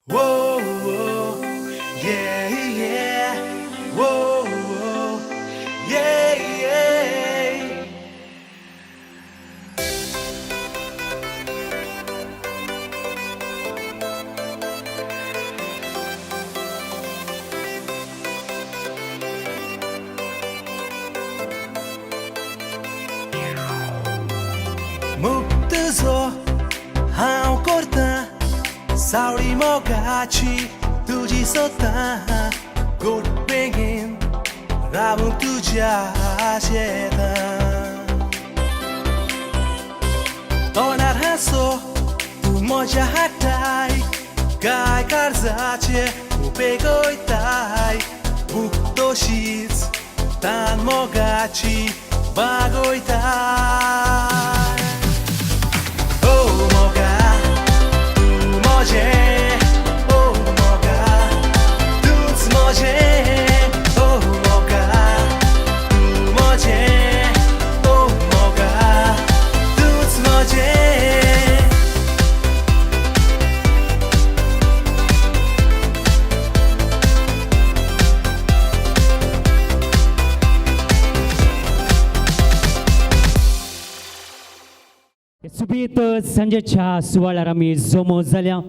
Whoa, whoa, yeah, yeah. Whoa, whoa, yeah, yeah. मुक्त जो हांव करता सावळी मोगाची तुजी सोदता गोड बेगीन रावूं तुज्या शेतान तोंडार हांसो तूं म्हज्या हाताय काय काळजाचे उपेग वयताय भूक तशीच तान मोगाची बागोयताय सुबीत संजेच्या सुवाळ्यार आमी जमो जाल्या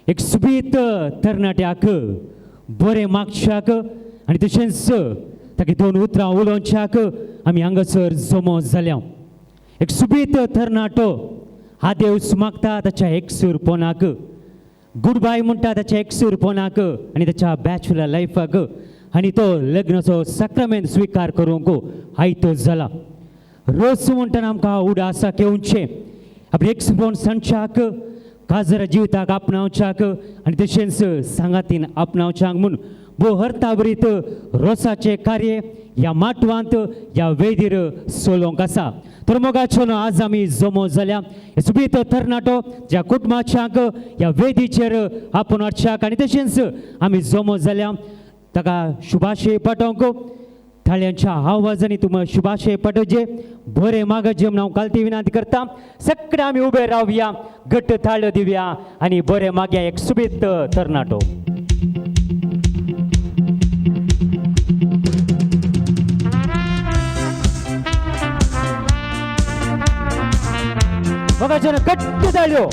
एक सुबीत तरणाट्याक बरें मागच्याक आनी तशेंच ताका दोन उतरां उलोवच्याक आमी हांगासर जमो जाल्या एक सुबीत तरणाटो हा देव सुमागता ताच्या एकसूरपणाक गूड बाय म्हणटा ताच्या एकसूरपणाक आनी ताच्या बॅचलर लायफाक आनी तो लग्नाचो सक्रमेंत स्विकार करूंक आयतो जाला रोस म्हणटना आमकां उडासाक येवचें आपले एक्सपोन सांगच्याक काजर जिविताक आपणावच्याक आनी तशेंच सांगातीन आपणावच्याक म्हूण भोव हर्ताबरीत रोसाचें कार्य ह्या माटवांत ह्या वेदीर चलोवंक आसा तर मोगाचें आज आमी जमो जाल्या सुबीत तरणाटो ज्या कुटुंबाच्याक ह्या वेदीचेर आपूण हाडच्याक आनी तशेंच आमी जमो जाल्या ताका शुभाशय पाठोवंक थाळ्यांच्या आवाजांनी तुम शुभाशय पटोवचे बरें मागचे म्हूण हांव कालती विनंती करता सगळे आमी उबे रावया घट्ट थाळ्यो दिवया आनी बरें मागया एक सुबीत तरणाटो मोगाचें घट्ट थाळ्यो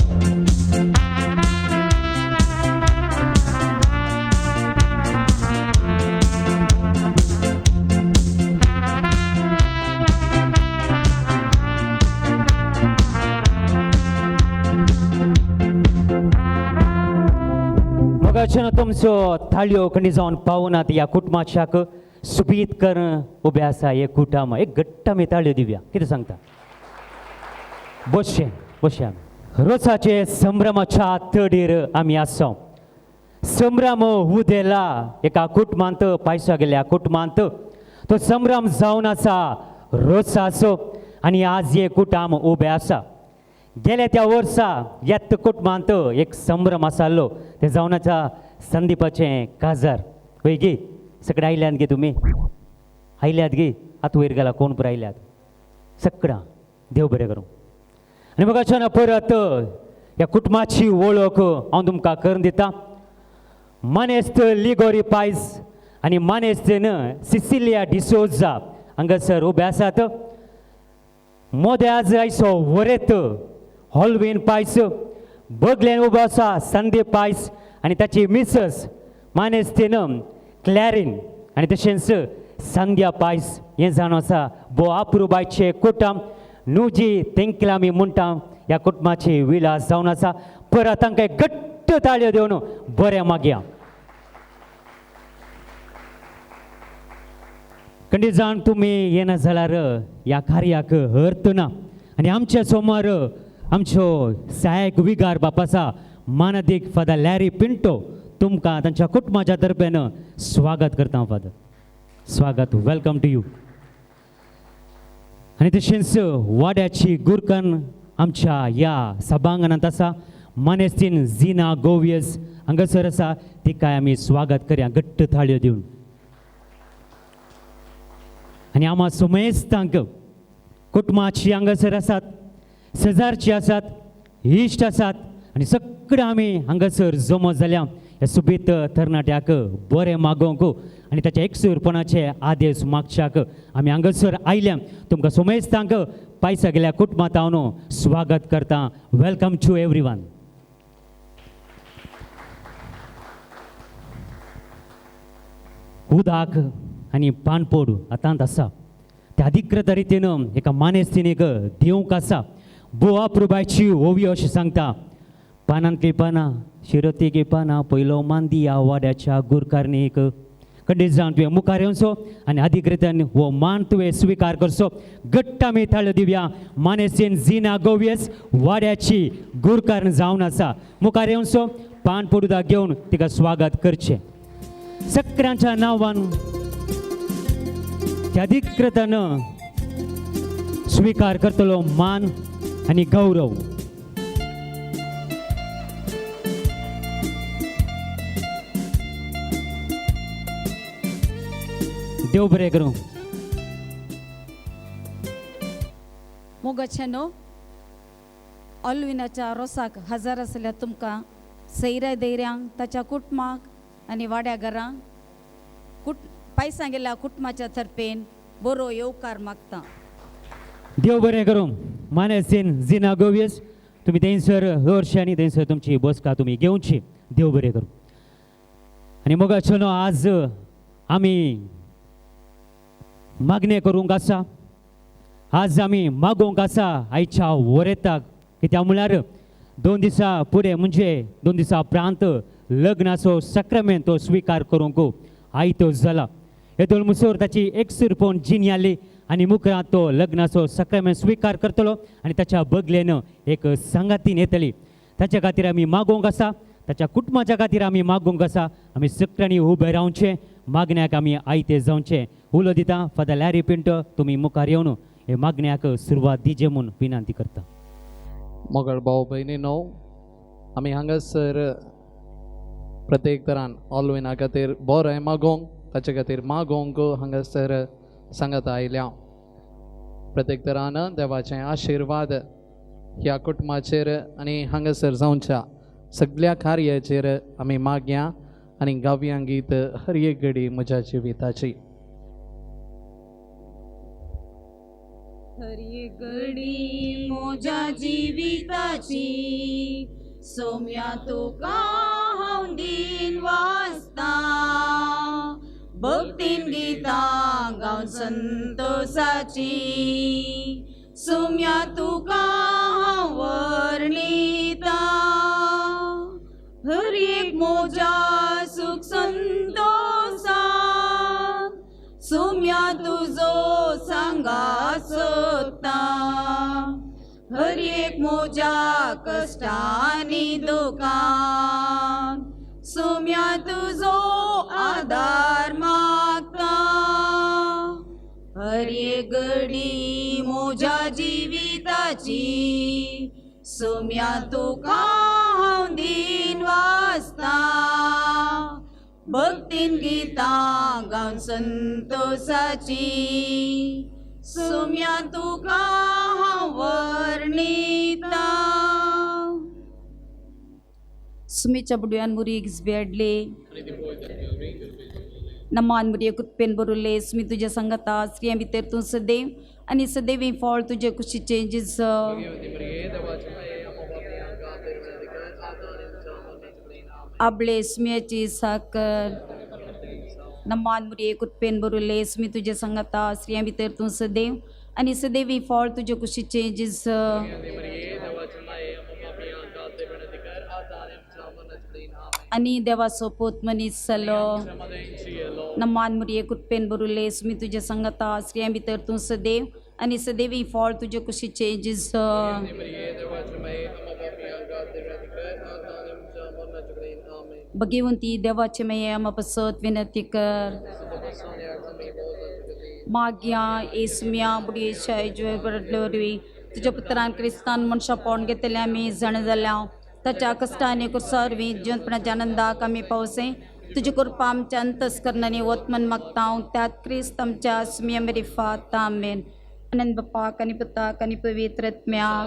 मोगाचें तुमचो थाळ्यो खंडी जावन पावनात ह्या कुटुंबाच्याक सुबीत कर उबे आसा हे कुटुंब एक घट्ट आमी ताळयो दिवया कितें सांगता बसचे आमी रोसाचे संभ्रमाच्या तडीर आमी आसा संभ्रम उदेला एका कुटुंबांत पायसा गेल्या कुटुंबांत तो संभ्रम जावन आसा रोसाचो आनी आज हे कुटुंब उबे आसा गेल्या त्या वर्सा येत कुटुंबांत एक संभ्रम आसालो ते जावन आसा संदीपाचें काजार वय गे सगळे आयल्यात गे तुमी आयल्यात गे आतां वयर गेला कोण पुरो आयल्यात सगळां देव बरें करूं आनी मोगाचें परत ह्या कुटुंबाची वळख हांव तुमकां करून दिता मानेस्त लिगोरी पायस आनी मानेस्तेन सिसिलिया डिसोजा हांगासर उबे आसात मोदे आज आयचो वरेत हॉलवीन पायस बगलेन उबो आसा संदीप पायस आनी ताची मिसस मानेस्तेन क्लॅरीन आनी तशेंच संध्या पायस हें जावन आसा भोव अप्रुबायचें कुटुंब नुजी तेंकला आमी म्हणटा ह्या कुटुंबाची विलास जावन आसा परत तांकां घट्ट ताळयो दिवन बरें मागया खंडी जाण तुमी येना जाल्यार ह्या कार्याक अर्थ ना आनी आमच्या समोर आमच्यो सहायक विगार बाप आसा मानदीक फादर लॅरी पिंटो तुमकां तांच्या कुटुंबाच्या तर्फेन स्वागत करता फादर स्वागत वेलकम टू यू आनी तशेंच वाड्याची गुरकन आमच्या ह्या सभांगणांत आसा मानेस्तीन झिना गोवियस हांगासर आसा तिकाय आमी स्वागत करया घट्ट थाळयो दिवन आनी आमा सोमेस्तांक कुटुंबाची हांगासर आसात शेजारची आसात इश्ट आसात आनी सगळं आम्ही हांगासर जमो जाल्या ह्या सुबेत तरणाट्याक बरें मागोवंक आनी ताच्या एकसुरपणाचे आदेश मागच्याक आमी हांगासर आयल्या तुमकां सोमेस्तांक पायसा गेल्या कुटुंबांत हांव स्वागत करता. Welcome to everyone. उदक आनी पाणपोड आतांत आसा ते अधिकृत रितीन एका मानेस्तीनेक दिवंक आसा. बोआ प्रभाची ओवी अशें सांगता, पानांतली पानां शिरतीकी पानां पयलो मान दिया वाड्याच्या गुरकारणीक. खंडीत जावन तुवें मुखार येवचो आनी अधिकृतान हो मान तुवें स्विकार करचो. घट्ट आमी ताळयो दिवया. मानेस्तीन झिना गोवियस वाड्याची गुरकारण जावन आसा. मुखार येवचो, पान पोडुदा घेवन तिका स्वागत करचें. सगळ्यांच्या नांवान त्या अधिकृतान स्विकार करतलो मान आनी गौरव. देव बरें करूं. मोगाचेनो ऑल्विनाच्या रोसाक हजार आसल्यार तुमकां सैऱ्या धैर्यांक ताच्या कुटुंबाक आनी वाड्या घरांक पायसां गेल्या कुटुंबाच्या तर्फेन बरो येवकार मागता. देव बरें करूं. मानेस्तीन झिना गोवियस तुमी थंयसर हरशीं आनी थंयसर तुमची बसका तुमी घेवची. देव बरें करूं. आनी मोगाचेनो आज आमी मागणें करूंक आसा. आज आमी मागोवंक आसा आयच्या वरेताक. कित्याक म्हळ्यार 2 दिसां फुडें म्हणजे 2 दिसां उपरांत लग्नाचो सक्रमेंत तो स्विकार करूंक आयतो जाला. हेतून मुसोर ताची एकसुरपण जिनी जाली आनी मुखारांत तो लग्नाचो सक्रमेंत स्विकार करतलो आनी ताच्या बगलेन एक सांगातीन येतली. ताच्या खातीर आमी मागोवंक आसा. ताच्या कुटुंबाच्या खातीर आमी मागोवंक आसा. आमी सगळ्यांनी उबे रावचें. मागण्याक आमी आयते जावचें. उलो दिता फादर लॅरी पिंटो. तुमी मुखार येवन हे मागण्याक सुरवात दिजे म्हूण विनंती करता. मोगळ भाव भयणीनो, आमी हांगासर प्रत्येक तरान ऑल्विना खातीर बरें मागोवंक ताचे खातीर मागोवंक हांगासर सांगत आयल्या. प्रत्येक तरान देवाचें आशिर्वाद ह्या कुटुंबाचेर आनी हांगासर जावच्या सगळ्या कार्याचेर आमी मागया आनी गावया गीत हर एक घडी म्हज्या जिविताची. हर एक घडी म्हज्या जिविताची सोम्या तुका हांव दिन वाचता. भक्तीन गितां गावन संतोषाची सोम्या तुका हांव वर्णिता. हर एक म्हज्या सुख संतोषान सोम्या तुजो सांगात सोदता. हर एक म्हज्या कश्टांनी दुखान सोम्या तुजो आदार मागता. हर एक घडी म्हज्या जिविताची सोम्या तुका हांव दिन वाचता. भक्तीन गितां गावन संतोषाची सोम्या तुका हांव वर्णिता. सुमीच्या बुडव्यान मुरी बेडले नमान मुरी कुत्पेन बरोले सुमी तुझ्या संगता स्त्रियां भितर तूं सदैव आनी सदैवी फळ तुजे कुशीचे जिज. आपले सुम्याची साकर नमान मुरी कुत्पेन बरोले सुमी तुझ्या संगता स्त्रियां भितर तूं सदैव आनी सदैवी फळ तुजे कुशीचे जिज. आनी देवाचो पोत मनीस जालो नमान मुरये कुटपेन बरुले सुमी तुझ्या संगता स्त्रियां भितर तूं सदैव आनी सदैवी फळ तुजे कुशीचे जिज. भगिवंती देवाचे मये आम पसत विनंती कर. माग्या येसुम्या बुडयेच्या बरडलोरी तुझ्या पुत्रान क्रिस्तान मनशां पावन घेतले आमी जाण जाल्या. ताच्या कश्टांनी कुर्सारवी जिवंतपणाच्या आनंदाक आमी पावसे. तुजी कृपा आमच्या अंतस्करणांनी वतमन मागता. त्यात क्रिस्त आमच्या सुम्या मेरी फात आमेन. आनंद बापाक आनी पुताक आनी पवित्र आत्म्याक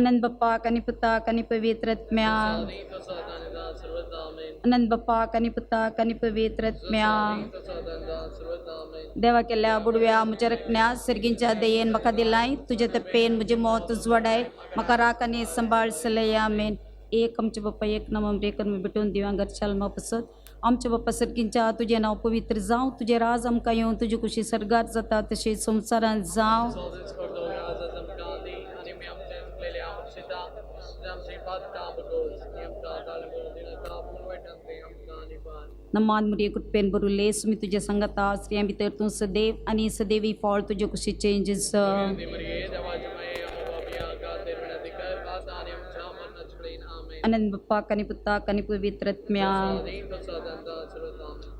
आनंद बाप्पा कनी पुता कनी पवित्र आत्म्या आनंद बाप्पा कनी पुता कनी पवित्र आत्म्या देवा केल्या बुडव्या म्हज्या रकण्या सर्गींच्या दयेन म्हाका दिलाय तुजे तपेन म्हजे मोत उजवाडाय म्हाका राख आनी सांबाळ सलय आमेन. एक आमचे बाप्पा एक नाम रेकन भेटून दिव्यांगर चालमा पसत आमचे बाप्पा सर्गींच्या तुझे नाव पवित्र जावं तुझे राज आमकां येवं तुजी खुशी सर्गार जाता तशी संवसारांत जावं. नमान मुरी कुटपेन बरुले सुमी तुझे संगता स्त्रियां भितर तूं सदैव आनी सदैवी फळ तुजे कुशीचे इंजिस. आनंद बाप्पा कनी पुता कनी पवित्र आत्म्या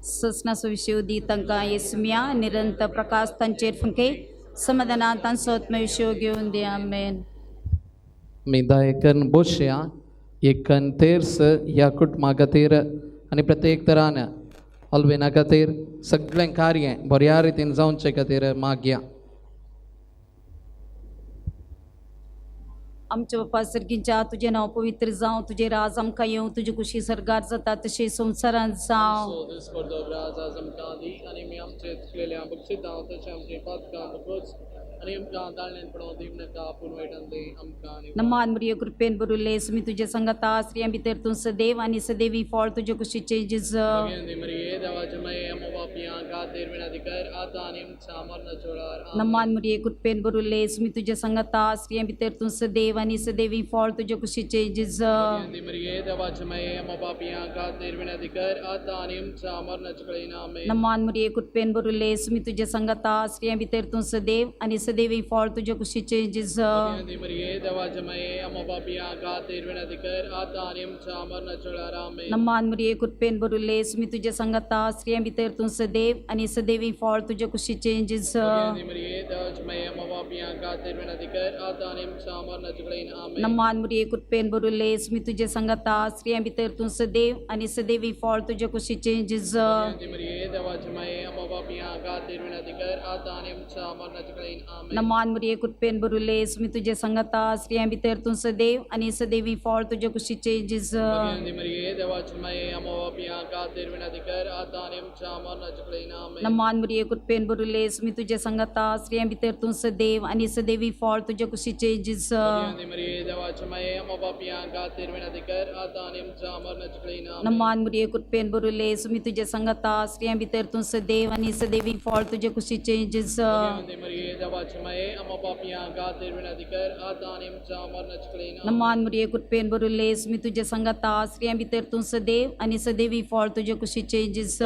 ससना सुविशोदी तांकां येसुम्या निरंतर प्रकाश तांचेर फुंके समाधानांत तांचो आत्मविश्व घेवन दे आमेन. मीदा एकन बोशया एकन तेर्स ह्या कुटुंबा खातीर आनी प्रत्येक तरान ऑल्वेना खातीर सगळें कार्य बऱ्या रितीन जावचे खातीर मागया. आमचे बाप्पा सर्गींच्या तुझे नाव पवित्र जावं तुझे राज आमकां येवं तुजी खुशी सर्गार जाता तशी संवसारांत जावं. नमान मुरिये कृपेन बरुले सुमी तुझे संगता स्त्रियां भितर तूं सदैव आनी सदैवी फळ तुजे कुशीचे जिज. नमान मुरिये कृपेन बरुले सुमी तुझे संगता स्त्रियां भितर तूं सदैव आनी सदैवी फळ तुजे कुशीचे जिज. नमान मुरिये कृपेन बरुले सुमी तुझे संगता स्त्रियां भितर तूं सदैव आनी सदैवी फळ तुजे कुशीचे जिज. नमान मुरिये कृपेन बरुले सुमी तुझे संगता स्त्रियां भितर तूं सदैव आनी सदैवी फळ तुजे कुशीचे जिज. नमान मुरिये कृपेन बरुले सुमी तुझे संगता स्त्रियां भितर तूं सदैव आनी सदैवी फळ तुजे कुशीचे जिज. नमान मुरिये कृपेन बरुले सुमी तुझे संगता स्त्रियां भितर तूं सदैव आनी सदैवी फळ तुजे कुशीचे जिज. नमान मुरिये कृपेन बरुले सुमी तुझे संगता स्त्रियां भितर तूं सदैव आनी सदैवी फळ तुजे कुशीचे जिज. नमान मुरिये कृपेन बरुले सुमी तुझे संगता स्त्रियां भितर तूं सदैव आनी सदैवी फळ तुजे कुशीचे जिज. नमान मुरिये कृपेन बरुले सुमी तुझे संगता स्त्रियां भितर तूं सदैव आनी सदैवी फळ तुजे कुशीचे जिज.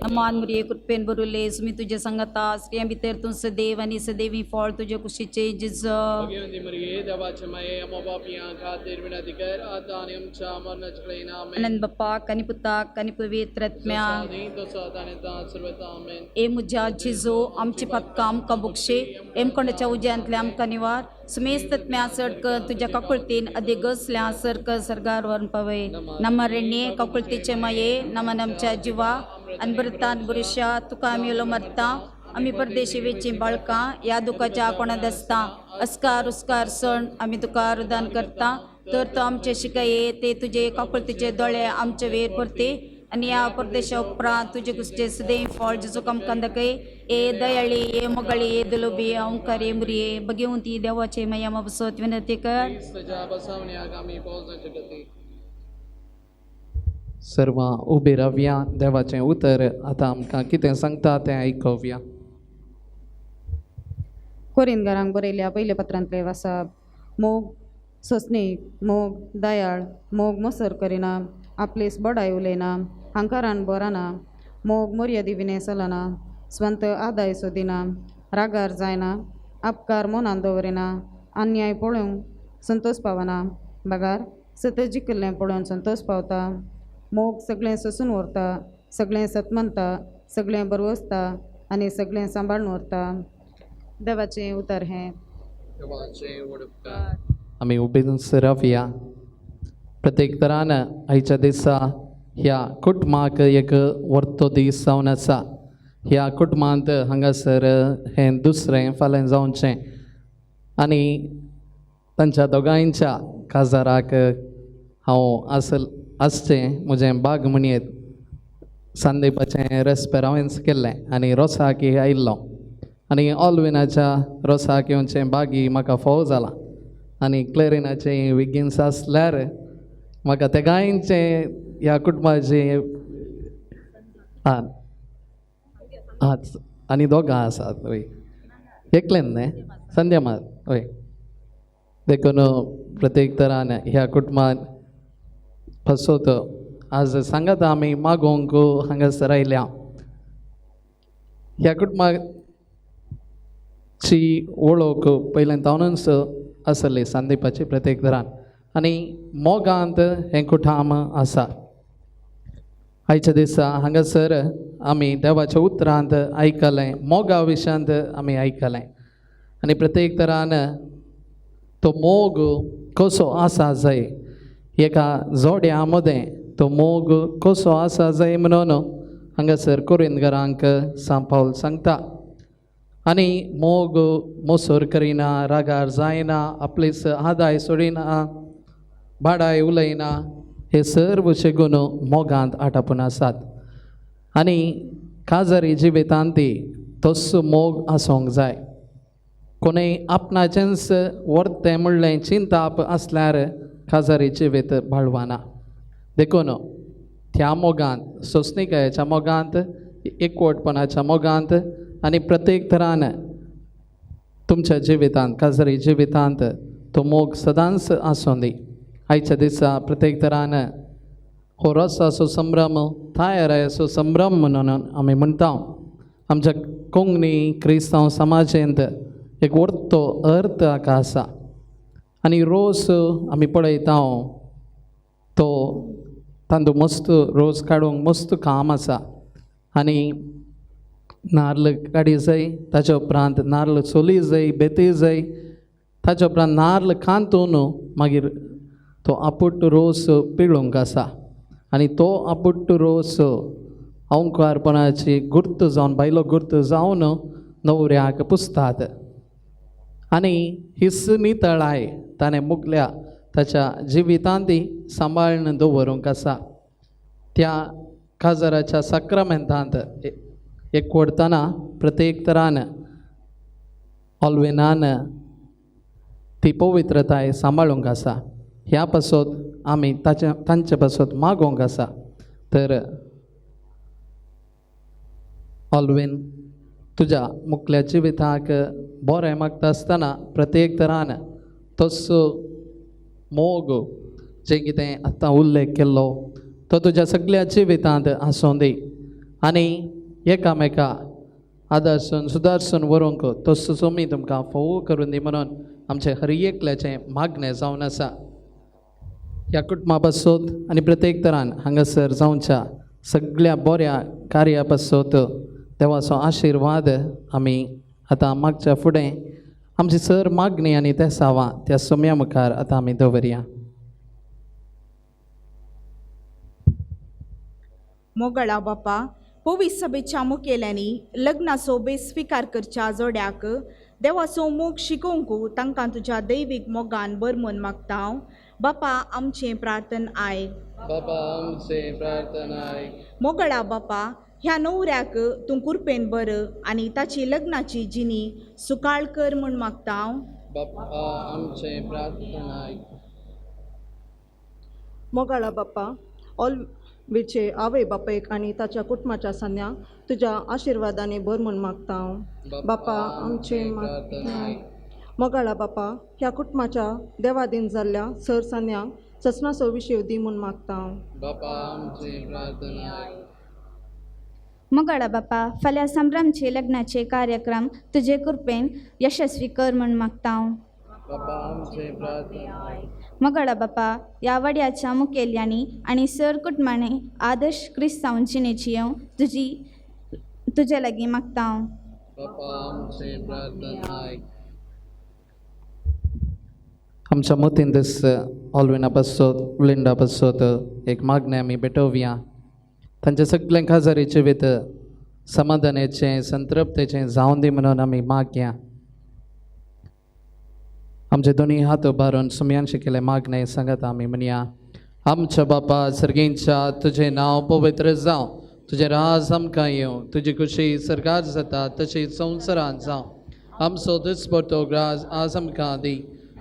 नमान मुरिये कृपेन बरुले सुमी तुझे संगता स्त्रियां भितर तूं सदैव आनी सदैवी फळ तुजे कुशीचे जिज. आनंद बाप्पा कनी पुता कनी पवित्र आत्म्या ए मुज्या जिजो आमची पत्का आमकां बुक्षे एमकोंडाच्या उज्यांतले आमकां निवार सुमेस्त आत्म्या सडक तुज्या ककुळतीन अधिक गसल्या सर्क सर्गार व्हरून पवय. नम रेण्ये ककुळतीचे माये नमन आमच्या जिवा अनबरतान बुरशा तुका आमी उलो मरता आमी परदेशी वेची बाळकां या दुखाच्या कोणात आसता अस्कार उस्कार सण आमी तुका रुदान करता तर तो आमचे शिकाये ते तुजे ककुळतीचे दोळे आमचे वेर परते आनी ह्या परदेशा उपरांत तुजे कुसचे सदैव फळ जेजू आमकां दाखय. ए दयाळी ए मोगाळी ए दुलोबी ओंकार ए मुरये भगवंती देवाचे माया बसत विनंती कर. सर्व उबे रावया देवाचें उतर आतां आमकां कितें सांगता तें आयकवया. कोरिंदकारांक बरयल्या पयल्या पत्रांतले वाचप. मोग सोंसणीक मोग दयाळ मोग मोसर करिना आपलेस बडाय उलयना हांकारान बोराना मोग मर्यादी विनय चलना स्वंत आदाय सोदिना रागार जायना अपकार मनान दवरिना अन्याय पळोवंक संतोष पावना बागार सतत जिखिल्लें पळोवन संतोष पावता. मोग सगळें सोंसून व्हरता सगळें सतमनता सगळें बरवसता आनी सगळें सांबाळून व्हरता. देवाचें उतर हें. आमी उबेच रावया. प्रत्येक तरान आयच्या दिसा ह्या कुटुंबाक एक वर्तो दीस जावन आसा. ह्या कुटुंबांत हांगासर हें दुसरें फाल्यां जावचें आनी तांच्या दोगांयच्या काजाराक हांव आसचें म्हजें बाग म्हणयेत सांदेपाचें रेस्पेरांस केल्लें आनी रोसाक आयिल्लो आनी ऑलविनाच्या रोसाक येवचें बागी म्हाका फोव जालां आनी क्लेरिनाचें विगिन्स आसल्यार म्हाका ते गायींचें ह्या कुटुंबाचें आनी दोगां आसात वय एकलें न्ही संध्या मात वय देखून प्रत्येक तरान ह्या कुटुंबान फसोत आज सांगात आमी मागोंक हांगासर आयल्या ह्या कुटुंबाची वळख पयलेंतावनूच आसली सांदेपाची प्रत्येक तरान आनी मोगांत हें कुटाम आसा आयच्या दिसा हांगासर आमी देवाच्या उतरांत आयकलें मोगा विशयांत आमी आयकलें आनी प्रत्येक तरान तो मोग कसो आसा जाय एका जोड्या मदें तो मोग कसो आसा जाय म्हणून हांगासर कोरिंदकारांक सांत पावल सांगता आनी मोग मोसोर करिना रागार जायना आपलीच आदाय सोडिना भाडाय उलयना हे सर्वशे गुण मोगांत आटापून आसात आनी काजारी जिवितांत तोच मोग आसोंक जाय कोणें आपणाचेंच वर्तें म्हणलें चिंताप आसल्यार काजारी जिवीत बाळवाना देखून त्या मोगांत सोंसणिकायेच्या मोगांत एकवटपणाच्या मोगांत आनी प्रत्येक तरान तुमच्या जिवितांत काजारी जिवितांत तो मोग सदांच आसूं दी आयच्या दिसा प्रत्येक तरान हो रोसाचो संभ्रम थायराचो संभ्रम म्हणून आमी म्हणटा आमच्या कोंकणी क्रिस्तांव समाजांत एक व्हडलो अर्थ हाका आसा आनी रोस आमी पळयता तो तांदूळ मस्त रोस काडूंक मस्त काम आसा आनी नाल्ल काडी जाय ताच्या उपरांत नाल्ल चोली जाय बेती जाय ताच्या उपरांत नाल्ल कांतून मागीर तो आपुट्ट रोस पिळोवंक आसा आनी तो आपुट्ट रोस ओंकारपणाची गुर्त जावन बायलो गुर्त जावन न्हवऱ्याक पुसतात आनी हिस्स नितळाय ताणें मुगल्या ताच्या जिवितांत सांबाळून दवरूंक आसा त्या काजाराच्या साक्रमेंतांत एकवटतना प्रत्येक तरान ऑल्विनान ती पवित्रताय सांबाळूंक आसा ह्या पासत आमी तांचे पासत मागोंक आसा तर ऑल्विन तुज्या मुखल्या जिविताक बरें मागता आसतना प्रत्येक तरान तोच मोग जें कितें आतां उल्लेख केल्लो तो तुज्या सगळ्या जिवितांत आसूं दी आनी एकामेका आदर्शन सुदारसून व्हरूंक तोच सोमी तुमकां फोव करून दी म्हणून आमचें हर एकल्याचें मागणें जावन आसा ह्या कुटुंबा पासत आनी प्रत्येक तरान हांगासर जावच्या सगळ्या बऱ्या कार्या पासत देवाचो आशिर्वाद आमी आतां मागच्या फुडें आमची सर मागणी आनी ते सावां त्या सोम्या मुखार आतां आमी दवरया मोगळा बापा पवित्र सभेच्या मुखेल्यांनी लग्नाचो बेस स्विकार करच्या जोड्याक देवाचो मोग शिकोवंक तांकां तुज्या दैवीक मोगान बरमून मागता हांव बापा आमचें प्रार्थन आय बापा आमचें प्रार्थन आय मोगळा बापा ह्या न्हवऱ्याक तूं कुरपेन बर आनी ताची लग्नाची जिणी सुकाळ कर म्हूण मागता हांव बापा आमचें प्रार्थन आय मोगाळा बाप्पा ऑलवेचे आवय बापेक आनी ताच्या कुटुंबाच्या सन्या तुज्या आशिर्वादाने भर म्हूण मागता हांव बापा आमचें मोगाळा बापा ह्या कुटुंबाच्या देवादीन जाल्ल्या सर सन्यांक ससनाचो विशय दी म्हूण मागता हांव बापा आमचें प्रार्थन आय मोगाळा बापा फाल्यां संभ्रमचे लग्नाचे कार्यक्रम तुजे कृपेन यशस्वी कर म्हूण मागता हांव बापा आमचें प्रार्थन आय मोगाळा बापा ह्या वाड्याच्या मुखेल्यांनी आनी सर कुटुंबांनी आदर्श क्रिस्तांव जिणेची हांव तुजे लागीं मागता हांव बापा आमचें प्रार्थन आय आमच्या मतीन दीस ऑल्विना पासत उलिंडा पासत एक मागणें आमी भेटोवया तांचे सगळें काजारी जिवीत समाधानाचे संतृप्तेचे जाऊन दे म्हणून आम्ही मागया. आमचे दोन्ही हात उभारून सुमयांशी केले मागणे सांगत आम्ही म्हणया. आमच्या बापा सर्गींच्या तुझे नाव पवित्र जावं, तुझे राज आमकां येवं, तुजी खुशी सर्गार जाता तशी संवसारांत जावं. आमचो दिसपडतो ग्रास आज आमकां दी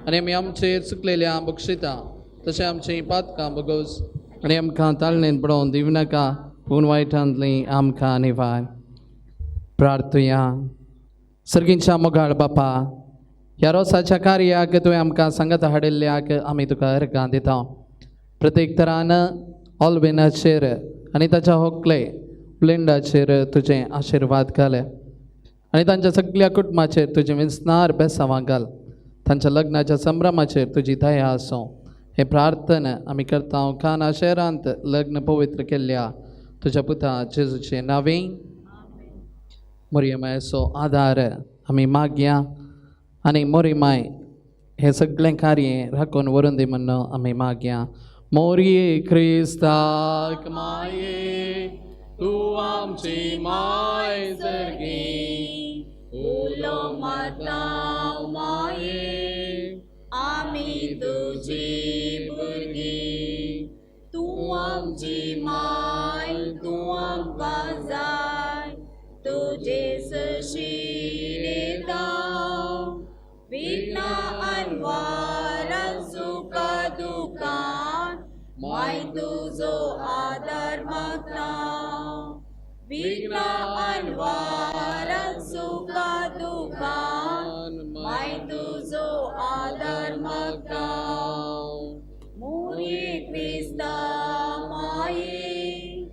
आनी आमी आमचेर चुकलेल्या बक्षिता तशें आमची पातकां बगोस आनी आमकां ताळणेन पडोवन दिवं नाका पूण वायटांतली आमकां निवार. प्रार्थुया. सर्गींच्या मोगाळ बापा, ह्या रोसाच्या कार्याक तुवें आमकां सांगत हाडिल्ल्याक आमी तुका अर्गां दिता. प्रत्येक तरान ऑल्विनाचेर आनी ताच्या होकले ब्लेंडाचेर तुजें आशिर्वाद घाल आनी तांच्या सगळ्या कुटुंबाचेर तुजें विस्नार बेसांवां घाल. तांच्या लग्नाच्या संभ्रमाचेर तुजी दया आसूं. हे प्रार्थना आमी करता खाना शहरांत लग्न पवित्र केल्ल्या तुज्या पुता जेजूचे नांवे. मोरयेमायचो आदार आमी मागया आनी मोरयेमाय हे सगळें कार्य राखून व्हरून दी म्हणून आमी मागया. मोरये क्रिस्ताक माये, तूं आमची माय सर्गी, उलो मातांव माये, आमी तुजी भुरगीं. तूं आमची माय, तूं आमकां जाय, तुजे सशीर दाव. विघ्ना आनवारां सुखा दुखान माय तुजो आदार मागता. विघ्ना आनवारां सुखा दुखान माय तुजो आदार मागता. मोरये क्रिस्ता माये,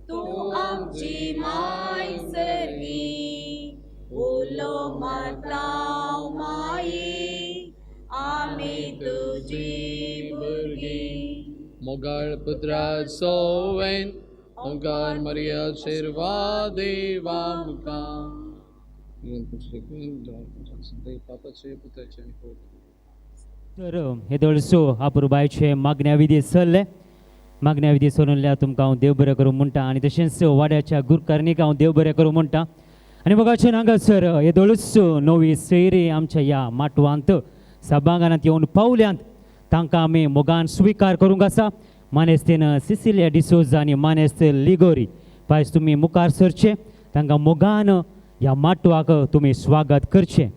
तूं आमची माय सर्गी, उलो मातांव माये, आमी तुजी भुरगीं. मोगाळ पुत्राचो वैन ओंकार मरिया आशिर्वाद देव आमकां. तर हे दोळसो आपुरबायचे मागण्या विधी सरले. मागण्या विधी सोडल्या तुमकां हांव देव बरें करूं म्हणटा आनी तशेंच वाड्याच्या गुरकारणीक हांव देव बरें करूं म्हणटा. आनी मोगाचे हांगासर हे दोळस नवी सोयरी आमच्या ह्या माटवांत सभांगणांत येवन पावल्यांत तांकां आमी मोगान स्विकार करूंक आसा. मानेस्तेन सिसिलिया डिसोजा आनी मानेस्त लिगोरी पायज तुमी मुखार सरचे. तांकां मोगान ह्या माटवाक तुमी स्वागत करचें.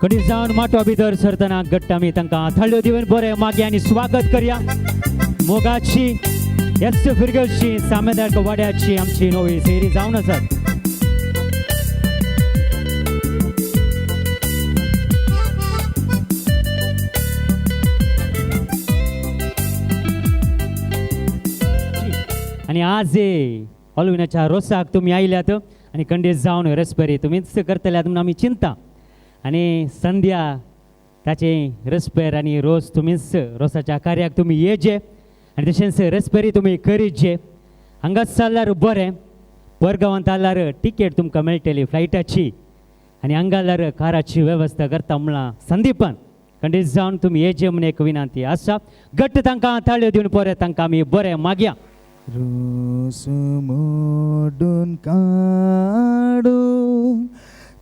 कडी जावन माटवा भितर सरतना घट्ट आमी तांकां थाळ्यो दिवन बरें मागया आनी स्वागत करया. मोगाची येस फिरगलची सामेदार वाड्याची आमची नवी सोयरी जावन आसात. आनी आज ऑल्विनाच्या रोसाक तुमी आयल्यात आनी खंडीत जावन रेस्पेरी तुमीच करतल्यात म्हणून आमी चिंता. आनी संध्या ताचे रेस्पेर आनी रोस तुमीच रोसाच्या कार्याक तुमी येजे आनी तशेंच रेस्पेरी तुमी करीत. हांगाच जाल्यार बरें, परगांवांत जाल्यार टिकेट तुमकां मेळटली फ्लायटाची आनी हांगा जाल्यार काराची वेवस्था करता म्हणल्यार संदीपान. खंडीत जावन तुमी येजे म्हूण एक विनंती आसा. घट्ट तांकां ताळयो दिवन पळय तांकां आमी बरें मागया. रोस मोडून काडू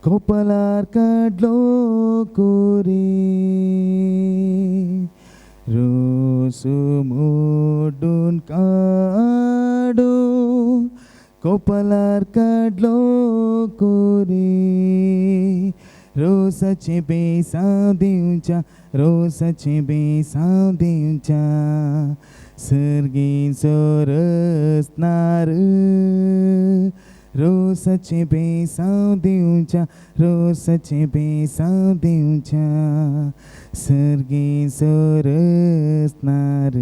कोपलार काडलो कोरे. रोस मोडून काडू कोपलार काडलो कोरे. रोसाचे बेसांव दिवच्या, रोसाचे बेसांव दिवच्या. सर्गीचो रसनार रोसाचे बेसांव दिवच्या, रोसाचे बेसांव दिवच्या. सर्गीचो रसनार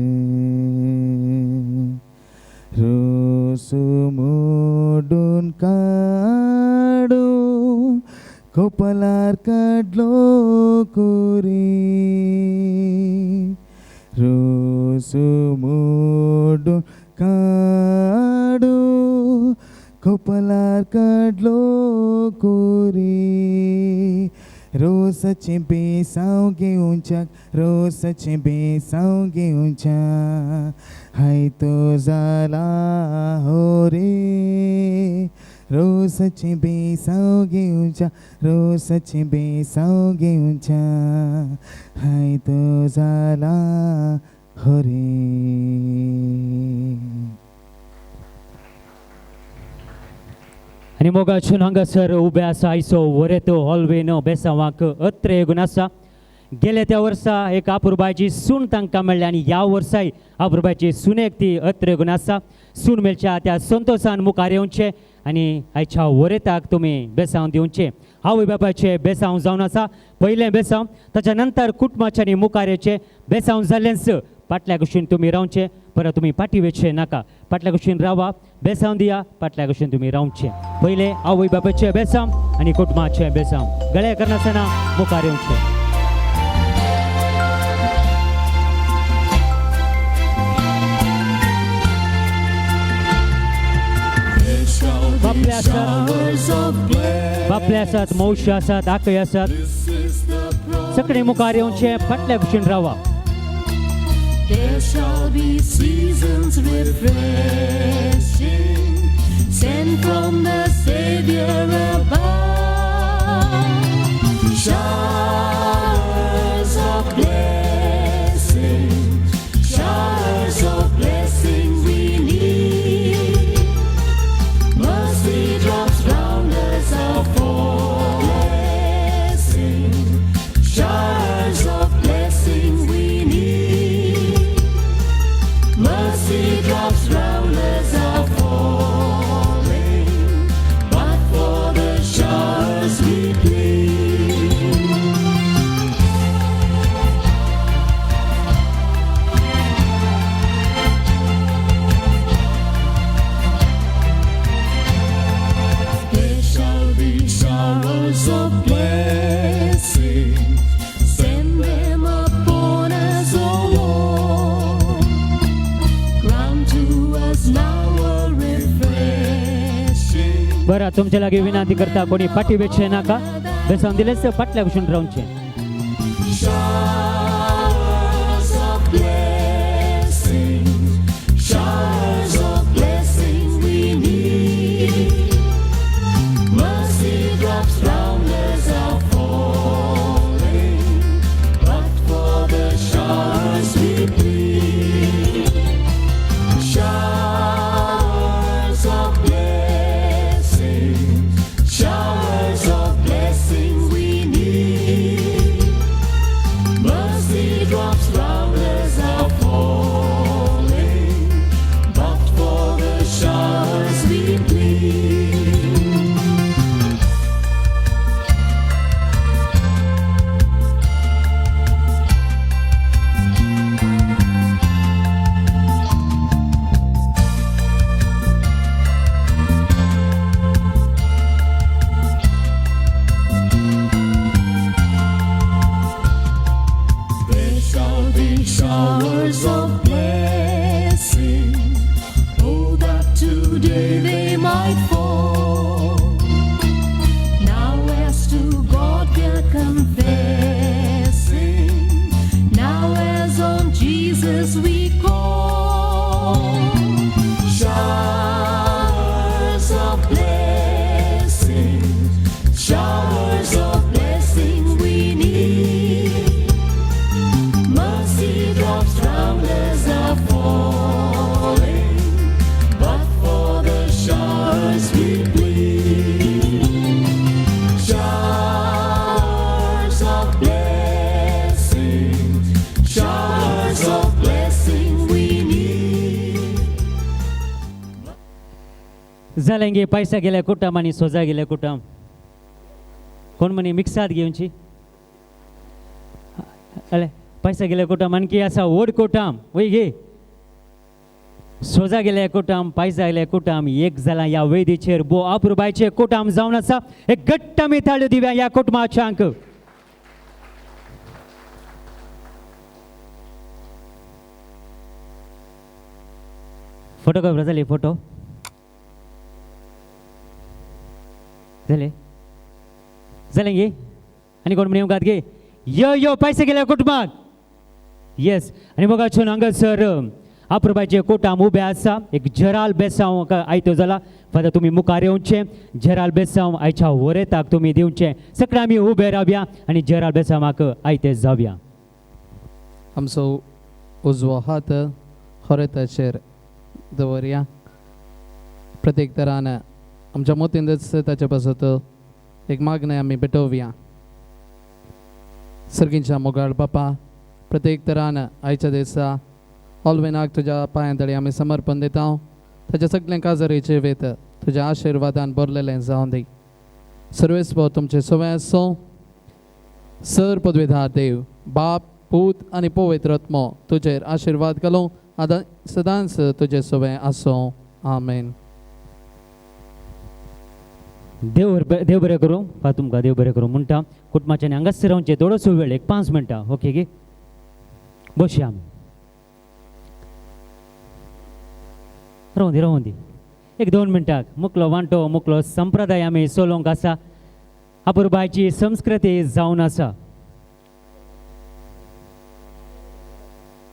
रोस मोडून काडू कोपलार काडलो कोरे. रोस मोडून काडू कोपलार काडलो कोरे. रोसाचे बेसांव घेवच्याक रोसाचे बेसांव घेवच्या हाय तो जाला हो रे रोसाचे बेसांव घेवच्या रोसाचे बेसांव घेवच्या हाय तो जाला हो रे. आनी मोगाचून हांगासर उबे आसा आयचो वरेतो हॉलवेन बेसांवाक अत्रे येगून आसा. गेल्या त्या वर्सा एक आपुरबायची सून तांकां मेळ्ळी आनी ह्या वर्साय आपुरबायची सुनेक ती अत्रे येगून आसा. सून मेळच्या त्या संतोशान मुखार येवचें आनी आयच्या वरेताक तुमी बेसांव दिवचें. आवय बापायचें बेसांव जावन आसा पयलें बेसांव, ताच्या नंतर कुटुंबाच्यांनी मुखार येवचें. बेसांव जाल्लेंच फाटल्या कुशीन तुमी रावचें, परत तुमी फाटी वेचचें नाका. फाटल्या कुशीन रावा, बेसांव दिया, फाटल्या कुशीन तुमी रावचें. पयलें आवय बापायचें बेसांव आनी कुटुंबाचें बेसांव. गळे करनासतना मुखार येवचें. बापले आसात, मौशी आसात, आकय आसात, सगळे मुखार येवचें. फाटल्या कुशीन रावा. There shall be seasons refreshing, sent from the Savior above. Showers of blessing, showers of blessing we need. Mercy drops round us are falling. Showers of blessing we need. Mercy drops round us are falling, but for the showers we plead. There shall be showers of blessing, send them upon us, O Lord. Grant to us now a refreshing. बरं, तुमच्या लागी विनंती करता कोणी फाटी वेचचें नाका. बेसांव दिलेच फाटल्या कुशीन रावचें. Showers of blessing, showers of blessing we need. Mercy drops round us are falling, but for the showers we plead. Showers of blessing, showers of blessing we need. Mercy drops round us are falling, but for the showers we plead. There shall be showers of blessing, oh that today they might fall. Now as to God we're confessing, now as on Jesus we call. Showers of blessing, showers of blessing we need. Mercy drops round us are falling, but for the showers we plead. Showers of blessing, showers of blessing we need. जालेंगे पैसा गेल्या कुटाम आनी सोजा गेल्या कुटाम. कोण म्हणे मिक्सात घेवची. अले पैसा गेल्या कुटाम आणखी असा ओढ कुटाम वय घे. सोजा गेल्या कुटाम, पैसा गेल्या कुटाम एक जाला या वेदीचेर. बो आपुरबायचे कुटाम जावन आसा. एक घट्ट आमी ताळयो दिव्या या कुटुंबाच्यांक. फोटोग्राफर जाले. फोटो जाले जालें गे. आनी कोण म्हणून घे यो यो पैसे गेले कुटुंबाक येस आनी मग छून हांगासर अप्रुबाचे कोटाम उबे आसा एक जराल बेसांव आयतो जाला फादर तुमी मुखार येवचे जराल बेसांव आयच्या वरेताक तुमी दिवचे सगळे आमी उबे रावया आनी जराल बेसांवाक आयते जावया आमचो उजवो हात खोरेताचेर दवरया प्रत्येक तरान आमच्या मोतींदच ताचे पासत एक मागणें आमी पेटोवया सर्गींच्या मोगाळ बापा प्रत्येक तरान आयच्या दिसा ऑलवेनाक तुज्या पांया तळी आमी समर्पण दिता ताच्या सगळें काजरीचे वेत तुज्या आशिर्वादान भरलेलें जावं दी सर्वेस्व तुमचे सवय आसूं सर पदवीधार देव बाप पूत आनी पवित्र आत्मो तुजेर आशिर्वाद घालूं सदांच तुजे सवय आसूं आमेन देव बरें करूं तुमकां देव बरें करूं म्हणटा कुटुंबाच्यानी हांगासर रावचे थोडोसो वेळ एक 5 मिनटां ओके गे बसया आमी रावूं दी एक 2 मिनटाक मुकलो वांटो मुकलो संप्रदाय आमी सोलोवंक आसा अपुरबायची संस्कृती जावन आसा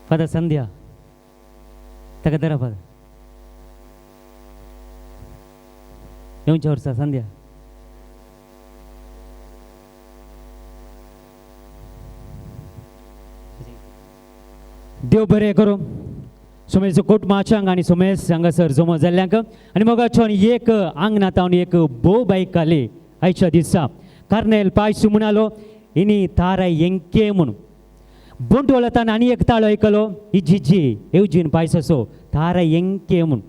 फादर संध्या ताका धरा फादर येवच्या वर्सा संध्या देव बरें करूं सोमेश कुटुंबाच्यांक आनी सोमेश हांगासर जमो जाल्ल्यांक आनी मोगाचोन एक आंगणातावन एक बोव बायक घाली आयच्या दिसा कार्नेल पायस म्हणलो इनी ताराय येंके म्हणून बोंटवळतान आनी एक ताळो आयकलो इजी येवजीन पायस असो ताराय येंके म्हणून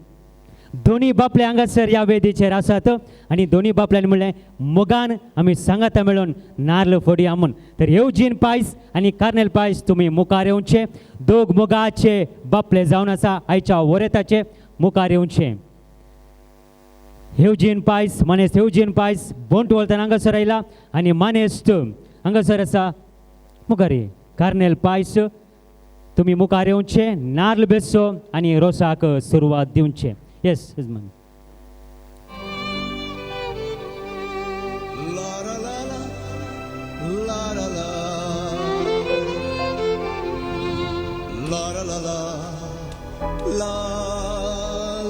दोनी बापले हांगासर ह्या वेदीचेर आसात आनी दोनी बापल्यांनी म्हणलें मोगान आमी सांगाता मेळून नाल्ल फोडया म्हूण तर येवजीन पायस आनी कार्नेल पायस तुमी मुखार येवचे दोग मोगाचे बापले जावन आसा आयच्या वरेताचे मुखार येवचे येवजीन पायस मानेस्त येवजीन पायस बोंटवळतान हांगासर आयला आनी मानेस्त हांगासर आसा मुखार कार्नेल पायस तुमी मुखार येवचे नाल्ल बेसो आनी रोसाक सुरवात दिवचे Yes, his man. La la la la, la la la, la la la la, la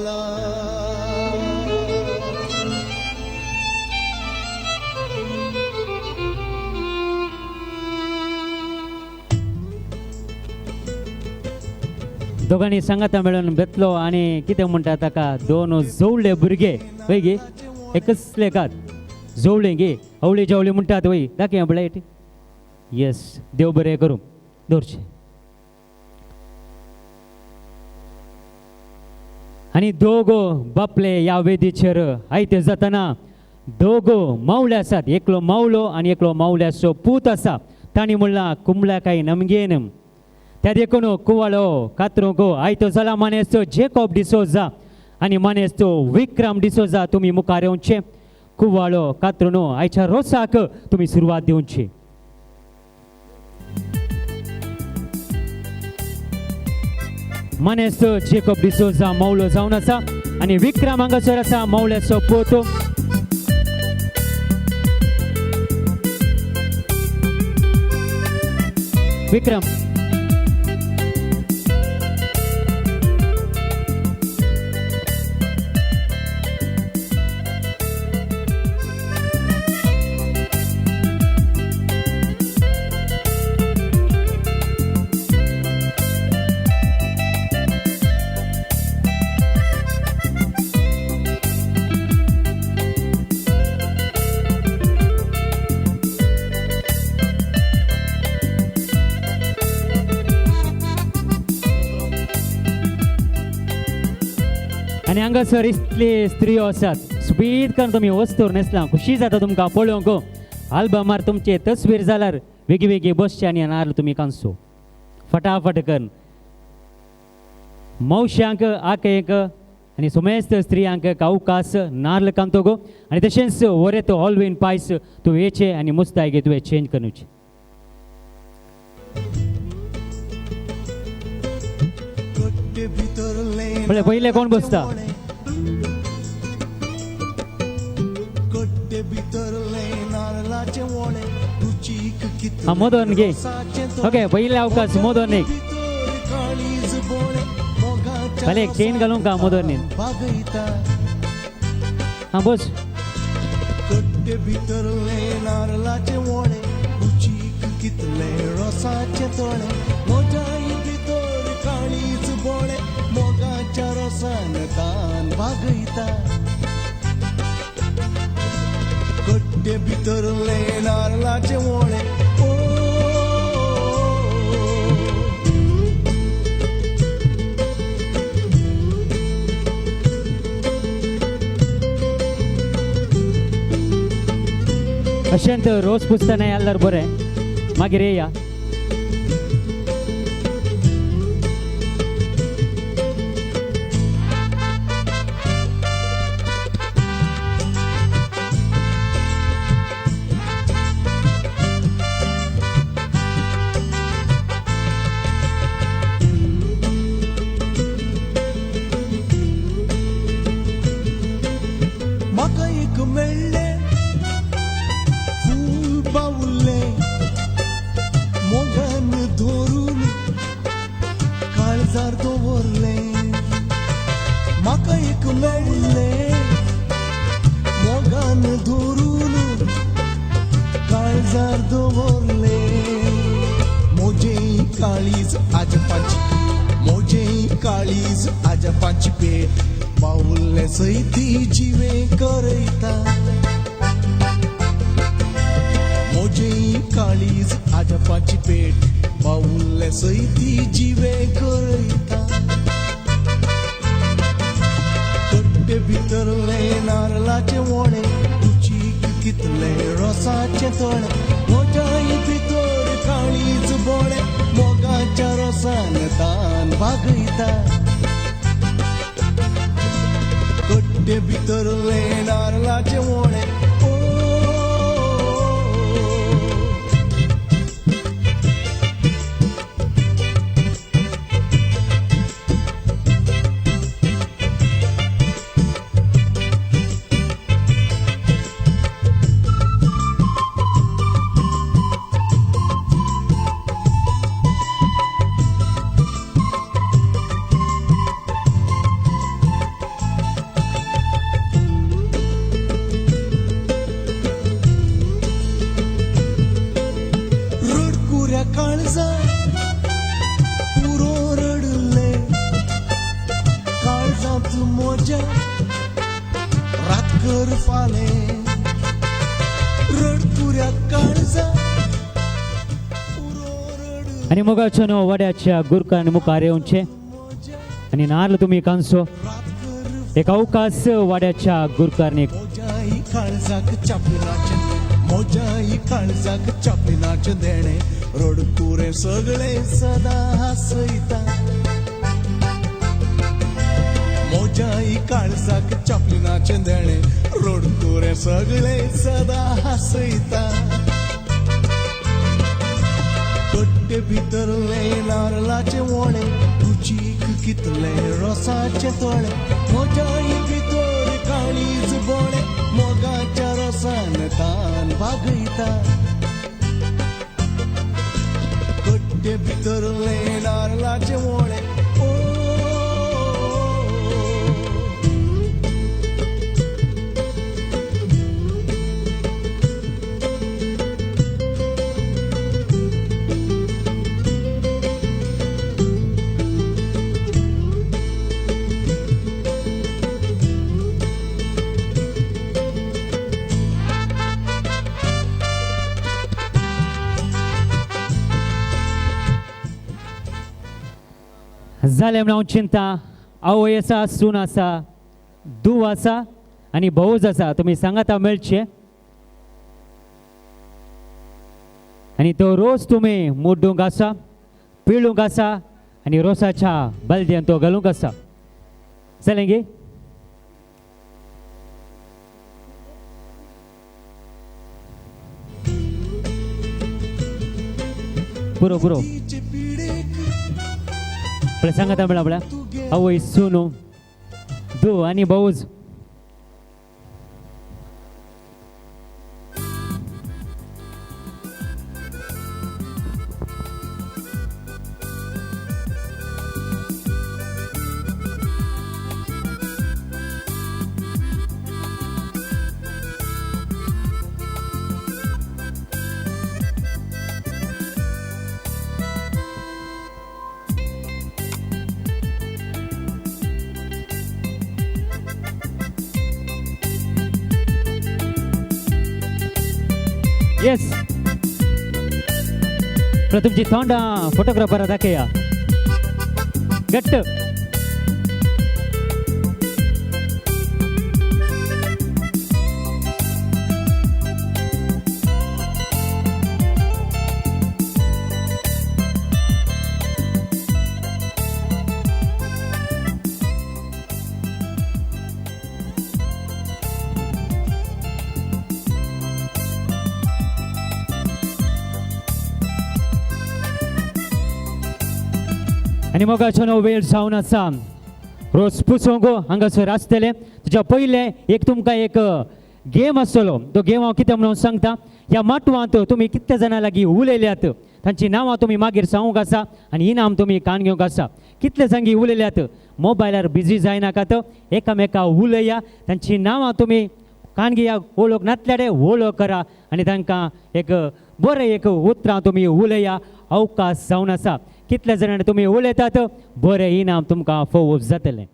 la. दोगांनी सांगाता मेळून बेतलो आनी कितें म्हणटा ताका दोन जवळले भुरगे वय गे एकच लेखात जवळ्ळे गे अवळी जवळी म्हणटात वय दाखया ब्लायट येस देव बरें करूं दवरचे आनी दोगो बापले ह्या वेदीचेर आयते जातना दोगो मावळे आसात एकलो मावलो आनी एकलो मावल्याचो पूत आसा तांणी म्हणलां कुंबळाकाय नमगेन त्या देखून कुवाळो कातरूंक आयतो जाला मानेस्तो जेकॉब डिसोजा आनी मानेस्तो विक्रम डिसोजा तुमी मुखार येवचे कुवाळो कातरून आयच्या रोसाक तुमी सुरवात दिवची मानेस्तो जेकॉब डिसोजा मावलो जावन आसा आनी विक्रम हांगासर आसा मावल्याचो पूत विक्रम आनी हांगासर इतले स्त्रियो आसात स्वीट करून तुमी वस्तूर न्हेसला खुशी जाता तुमकां पळोवंक आल्बमार तुमचे तस्वीर जाल्यार वेगळी वेगळी बसचे आनी नाल्ल तुमी कांसो फटाफट करून मौशांक आकेक आनी सोमेस्त स्त्रियांक कावकास नाल्ल कांतो गो आनी तशेंच वरे तो ऑलवेन पायस तूं वेचे आनी मुस्ताय घे तुवें चेंज करचे पहिले कोण बसता भितरले नारळाचे वोडे रुची हा मोदन घे ओके पहिले अवकाश मोदन एक काळीज बोळे मोगाच्या खाली एक चेन घालून का मोदन बागयता हा बस कट्टे भितरले नारळाचे वोळे रुचीक कितले रसाचे तोळे मोजाई भितर काळीज बोळे मोगाच्या रसान तान बागयता कट्टे भितरले नारळाचे वोळे ओ अशेंत रोज पुसतना जाल्यार बरें मागीर येया म्हाका एक मेळ्ळे फूल बावुल्ले मोगान धरून काळजार दवरले म्हाका एक मेळ्ळे मोगान धरून काळजार दवरले मोजे काळीज आजपाची मोजे काळीज आजपाची पेट बावुल्ले सैती जिवे करयता मोजे काळीज आजपाची पेट बावुल्ले सैती जिवे करयता कट्टे भितरले नारळाचे वोळे रुचीक कितले रसाचे तळे मोजाई भितर काळीज बोळे मोगाच्या रसान तान बागयता कट्टे भितरले नारळाचे वोळे ओ रडकुऱ्या काळजा पुरो रडले काळजात मोजा रातकर फाले रडकुऱ्या काळजा पुरो रडले आणि मोगाच्या वाड्याच्या गुरकान मुखार येवचे आणि नारळ तुम्ही कांसो एक अवकाश वाड्याच्या गुरकारने मोजाई काळजाक चापलिनाचे मोजाई काळजाक चापलिनाचे देणे रडकुरे सगळे सदा हसयता मोजाई काळजाक चापलिनाचे देणे रडकुरे सगळे सदा हसयता कट्टे भितरले नारळाचे वोळे रुचीक कितले रसाचे तळे मोजाई भितर काळीज बोळे मोगाच्या रसान तान बागयता कट्टे भितरले नारळाचे वोळे ओ जालें म्हणून हांव चिंता आवय आसा सून आसा धूव आसा आनी भौज आसा तुमी सांगात मेळचे आनी तो रोस तुमी मोडूंक आसा पिळूंक आसा आनी रोसाच्या बलद्यान तो घालूंक आसा जालें गे पुरो पुरो आपल्या सांगात म्हणा आपल्या आवय सून धूव आनी भौज येस तुमची तोंड फोटोग्राफर दाखया घट्ट आणि मग अचानक वेळ जावन आसा रोज पुसोंक हांगासर आसतले तुज्या पयले एक तुमकां एक गेम आसतलो तो गेम हांव कितें म्हणून सांगता ह्या माटवांत तुमी कितले जाणां लागीं उलयल्यात तांची नांवां तुमी मागीर सांगूंक आसा आनी इनाम तुमी काण घेवंक आसा कितले जांगी उलयल्यात मोबायलार बिजी जायनाकात एकामेका उलया तांची नांवां तुमी काण घेया वळख नातल्याडे वळख करा आनी तांकां एक बरें एक उतरां तुमी उलया अवकाश जावन आसा कितले जाणां तुमी उलयतात बरें इनाम तुमकां फावो जातलें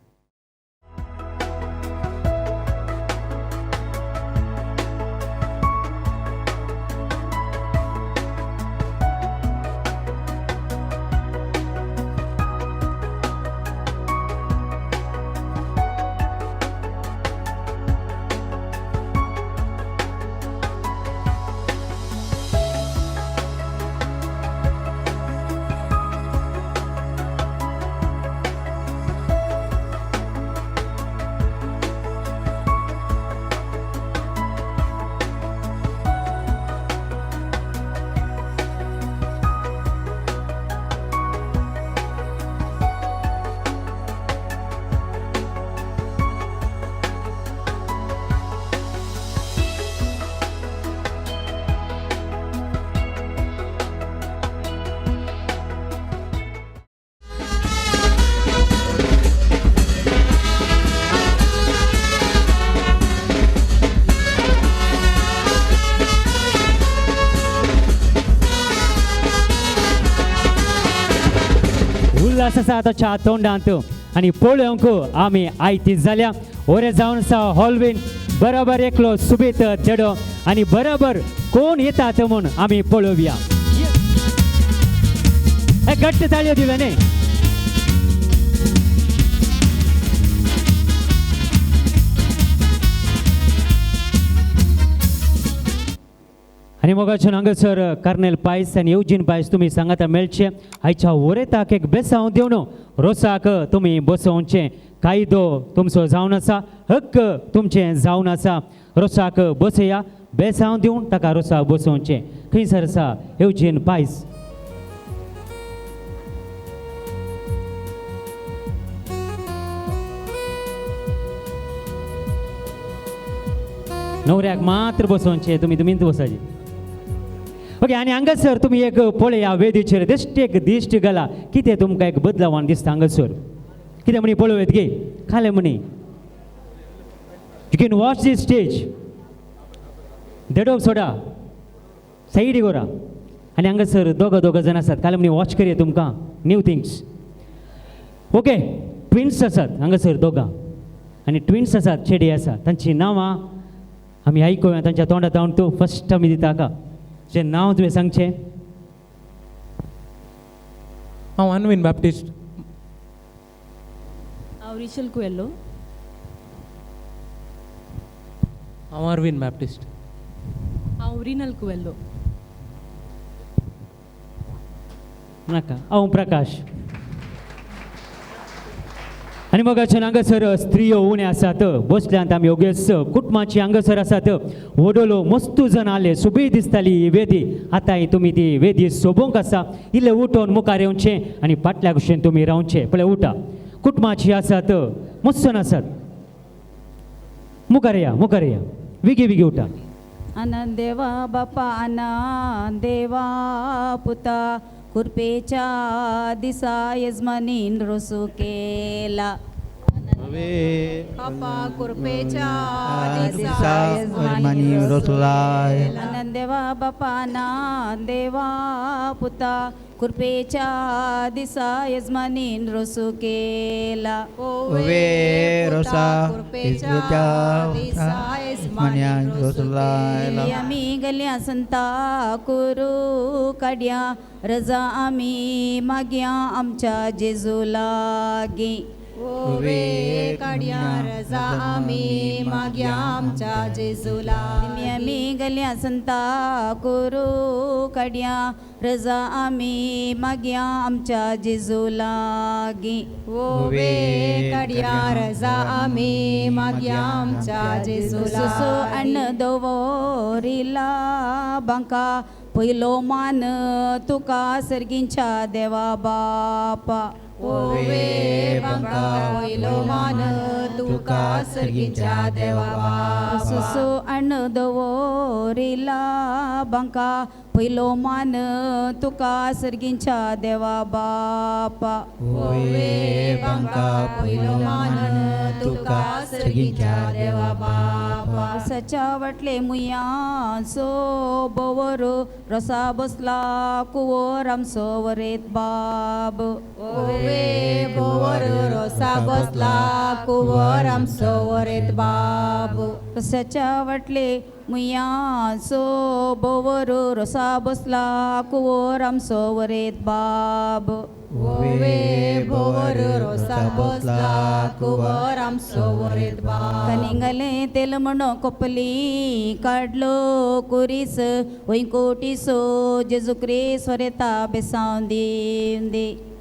उल्हास आसा आतांच्या तोंडांत आनी पळोवंक आमी आयती जाल्या ओरे जावन आसा हॉलवीन बरोबर एकलो सुबेत देडो आनी बरोबर कोण येतात म्हूण आमी पळोवया घट्ट ताळयो दिव्या न्ही आनी मोगाच्यान हांगासर कर्नेल पायस आनी येवजीन पायस तुमी सांगाता मेळचे आयच्या वरेताक एक बेसांव दिवन रोसाक तुमी बसोवचें कायदो तुमचो जावन आसा हक्क तुमचें जावन आसा रोसाक बसया बेसांव दिवन ताका रोसाक बसोवचें खंयसर आसा येवजीन पायस न्हवऱ्याक मात्र बसोवचें तुमी तुमीच बसाचे ओके आनी हांगासर तुमी एक पळया वेदीचेर बेश्ट एक दिश्ट घाला कितें तुमकां एक बदलावण दिसता हांगासर कितें म्हणी पळोवत गे खाले म्हणी you can watch the stage देडोक सोडा सायडीक व्हरा आनी हांगासर दोग जाण आसात खाले म्हणी वॉच करया तुमकां न्यू थिंग्स ओके ट्विन्स आसात हांगासर दोगां आनी ट्विन्स आसात चेडे आसा तांची नांवां आमी आयकुया तांच्या तोंडांत तूं फस्ट आमी दिता हाका जे नांव तुवें सांगचें हांव अनवीन बॅप्टिस्ट हांव रिचल कुएल्लो हांव अरविंद बॅप्टिस्ट हांव रिनल कुएल्लो नाका हांव प्रकाश आनी मोगाच्यान हांगासर स्त्रियो उणे आसात बसल्यांत आमी योगेश कुटुंबाची हांगासर आसात वडलो मस्तू जण आले सुबेज दिसताली ही वेदी आतां तुमी ती वेदी सोबोवंक आसा इल्लें उठोवन मुखार येवचें आनी फाटल्या कुशीन तुमी रावचें पळय उठा कुटुंबाची आसात मस्तून आसात मुखार या विगी उठा आनंद देवा बापा आनंद देवा पुता कुरपेच्या दिसा यजमानीन रोसू केला बापा कुरपेच्या दिसा यजमानी रोसलाय आनंद देवा बापा आनंद देवा पुता कुरपेच्या दिसा यजमानीन रोसू केला वे रोसा कुरपेच्या दिसा मनिया रोसलायला आम्ही गल्या संता करू काड्या रजा आम्ही माग्या आमच्या जेजूला गे ओवे काड्या रजा आम्ही माग्या आमच्या जेजूला आम्ही गल्या संता करू काड्या रजा आम्ही माग्या आमच्या जेजूला गे ओवे काड्या रजा आम्ही माग्या आमच्या जेजूला सो अन्न दवरिला बांका पहिलो मान तुका सर्गींच्या देवा बापा ओवे बांका पहिलो मान तुका सर्गीच्या देवा बापा सो अन्न दवरिला बांका पहिलो मान तुका सर्गींच्या देवा बापा ओवे बांका पहिलो मान तुका सर्गीच्या देवा बापा सचा वाटले मुया सो बवर रसा बसला कुवर आमचो वरेत बाब ओवे बोवर रोसा बसला कुवर आमचो वरेत बाब सचा वाटले मुया सो बवर रसा बसला कुवर आमचो वरेत बाब ओवे बोवर रोसा बसला कुवर आमचो वरेत बाब कनिंगले तेल म्हणो कोपली काढलो कुरीस वैकोटीसो जेजू क्रिस्त वरेता बेसांदी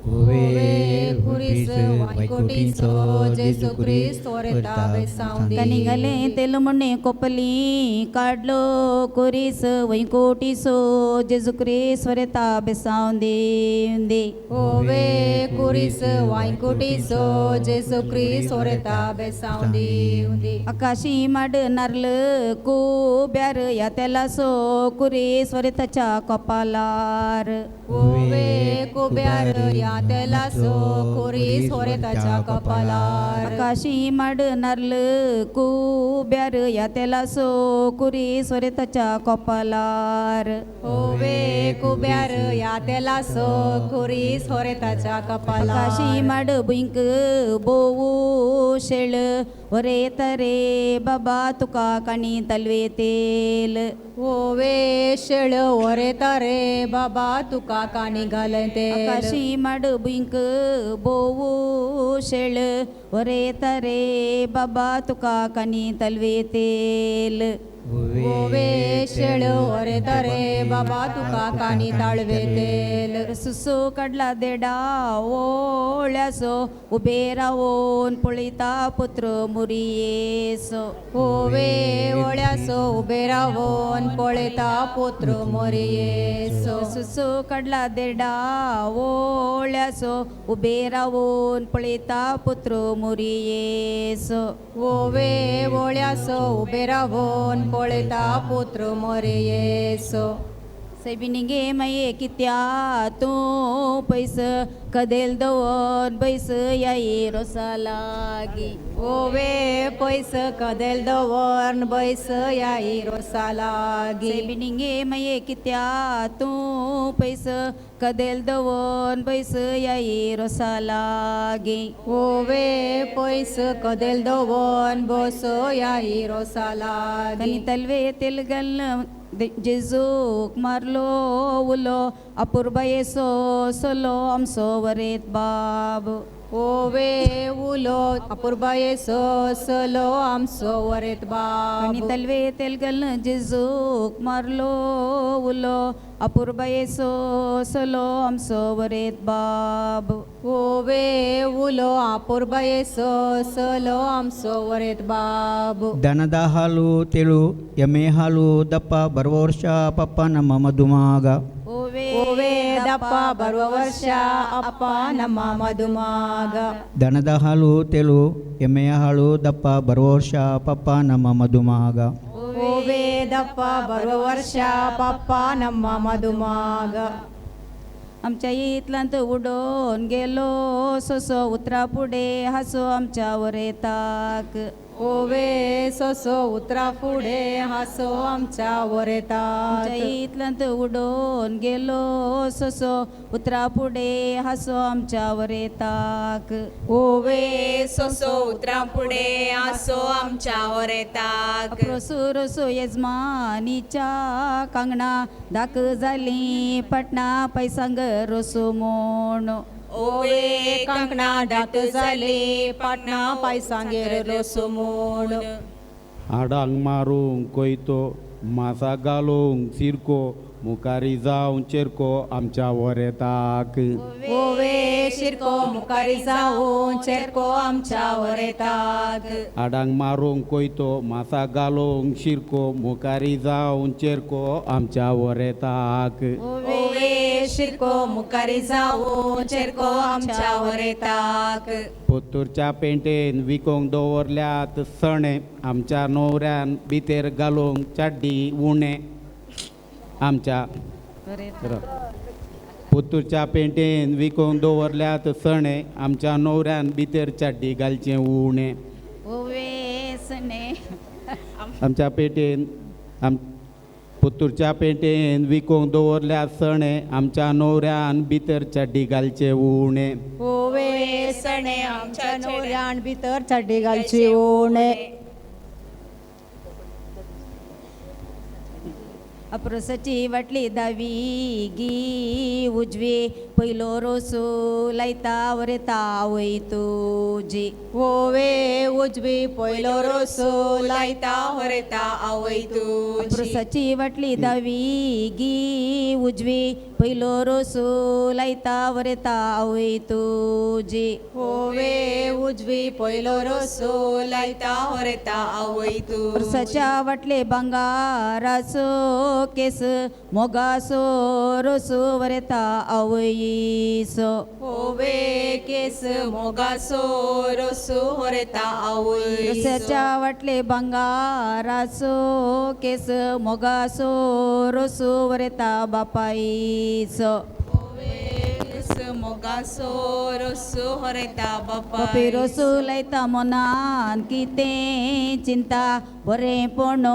ओवे कुरीस वैकुंठीचो जेजू ख्रिस्त वरेता बेसांदी कनिंगले तेल म्हणे कोपली काढलो कुरीस वैकोटीसो जेजू क्रिस्त वरेता बेसांदी ओवे कुरीस वैकुंठीचो जेजू ख्रिस्त वरेता बेसांदी आकाशी माड नारल कुब्यार या तेला सो कुरीस वरेताच्या कपालार ओवे कुब्यार या तेला सो कुरीस वरेताच्या कपालार आकाशी माड नारल कुब्यार या तेला सो कुरीस वरेताच्या कपालार ओवे कुब्यार या तेला सो कुरीस वरेताच्या कपालार आकाशी माड बुंक बोवू शेळ वरे तरे बाबा तुका काणी तलवे तेल ओवे शेळ वरेता रे बाबा तुका कानी घालते आकाशी माड बुंक बोवू शेळ वरे तरे बाबा तुका काणी तलवे तेल ओवे शेळ वरेता रे बाबा तुका कानी ताळवे तेल सुसो काढला देडा ओळ्यासो उभे रावून पळिता पुत्र मुरियेसो ओवे ओळ्यासो उभे रावून पळयता पुत्र मोरयेसो सुसो काढला देडा ओळ्यासो उभे रावून पळिता पुत्र मुरियेसो ओवे ओळ्यासो उभे रावून पळयता पुत्र मोरयेसो सैबिनिगे माये कित्या तूं पयस कदेल दवन बैस याई रोसा लागी ओवे पैस कदेल दवन बैस याई रोसा लागी सैबिनिगे माये कित्या तूं पयस कदेल दवन बैस याई रोसा लागी ओवे पैस कदेल दवन बस याई रोसा लागी कनी तलवे तेलगल जेजूक मारलो उलो अपूर्बा येसो सोलो आमचो वरेत बाब ओवे उलो अपूर्बा येसो सोलो आमचो वरेत बाब आणि तलवे तेलगल जेजूक मारलो उलो अपूर्बा येसो सोलो आमचो वरेत बाब ओवे उलो अपूर्बा येसो सोलो आमचो वरेत बाब ದನದ ಹಾಲು ತೆಳು ಎಮ್ಮೆ ಹಾಲು ದಪ್ಪ ಬರುವ ವರ್ಷ ಪಪ್ಪ ನಮ್ಮ ಮಧುಮಾಗ ಓವೆ ದಪ್ಪ ಬರುವ ವರ್ಷ ಅಪ್ಪ ನಮ್ಮ ಮಧುಮಾಗ ದನದ ಹಾಲು ತೆಳು ಎಮ್ಮೆಯ ಹಾಲು ದಪ್ಪ ಬರುವ ವರ್ಷ ಪಪ್ಪ ನಮ್ಮ ಮಧುಮಾಗ ಓವೆ ದಪ್ಪ ಬರುವ ವರ್ಷ ಪಪ್ಪ ನಮ್ಮ ಮಧುಮಾಗ आमच्या इतलांत उडोन गेलो सोसो उतरा पुढे हासो आमच्या वरेताक ओवे सोसो उतरा फुडे हासो आमच्या वर येतात इतल्यांत उडोन गेलो सोसो उतरा पुढे हासो आमच्यावर येताक ओवे सोसो उतरा फुडे हासो आमच्या वर येतात रोसो रोसो यजमानीच्या कांगणा दाक जाली पटना पैसांग रोसो मोण ओवे कांकणा डाक जाले पाटणा पायसांगेर रोसो मोड आडांग मारूंक कोयतो मासा घालूंक सिरको मुखारी जावं चेरको आमच्या वर येताक ओवे शिरको मुखारी जाऊन चेरको आमच्या वर येतात आडांग मारूंक कोयतो मासा घालूंक शिरको मुखारी जावं चेरको आमच्या वर येताक ओवे शिरको मुखारी जाऊन चेरको आमच्या वर येतात पोत्तूरच्या पेंटेन विकोंक दवरल्यात सणे आमच्या न्हवऱ्यान भितर घालूंक चाड्डी उणे आमच्या पोत्तूरच्या पेंटेन विकोंक दवरल्यात सणे आमच्या न्हवऱ्यान भितर चाड्डी घालचें उणे ओवे सणे आमच्या पेटेन पोत्तूरच्या पेटेन विकोंक दवरल्यात सणे आमच्या न्हवऱ्यान भितर चाड्डी घालचें उणे ओवे सणे आमच्या न्हवऱ्यान भितर चड्डी घालची उणे अप्रोसाची वाटली दावी गी उजवी पयलो रोसो लायता वरेता वय तुजी ओवे उजवी पयलो रोसो लायता वरेता आवय तू अप्रोसाची वाटली दावी गी उजवी पयलो रोसो लायता वरेता वय तुजी ओवे उजवी पयलो रोसो लायता वरेता आवय तू अप्रोसाच्या वाटले भांगाराचो केस मोगासो रोसो वरेता आवयीसो ओवे केस मोगासो रोसो वरेता आवय रोसाच्या वाटले भांगाराचो केस मोगासो रोसो वरेता बापाईसो मोगासो रोसो वरेता बापा बापी रोसो लायता मनान कितें चिंता बरेंपण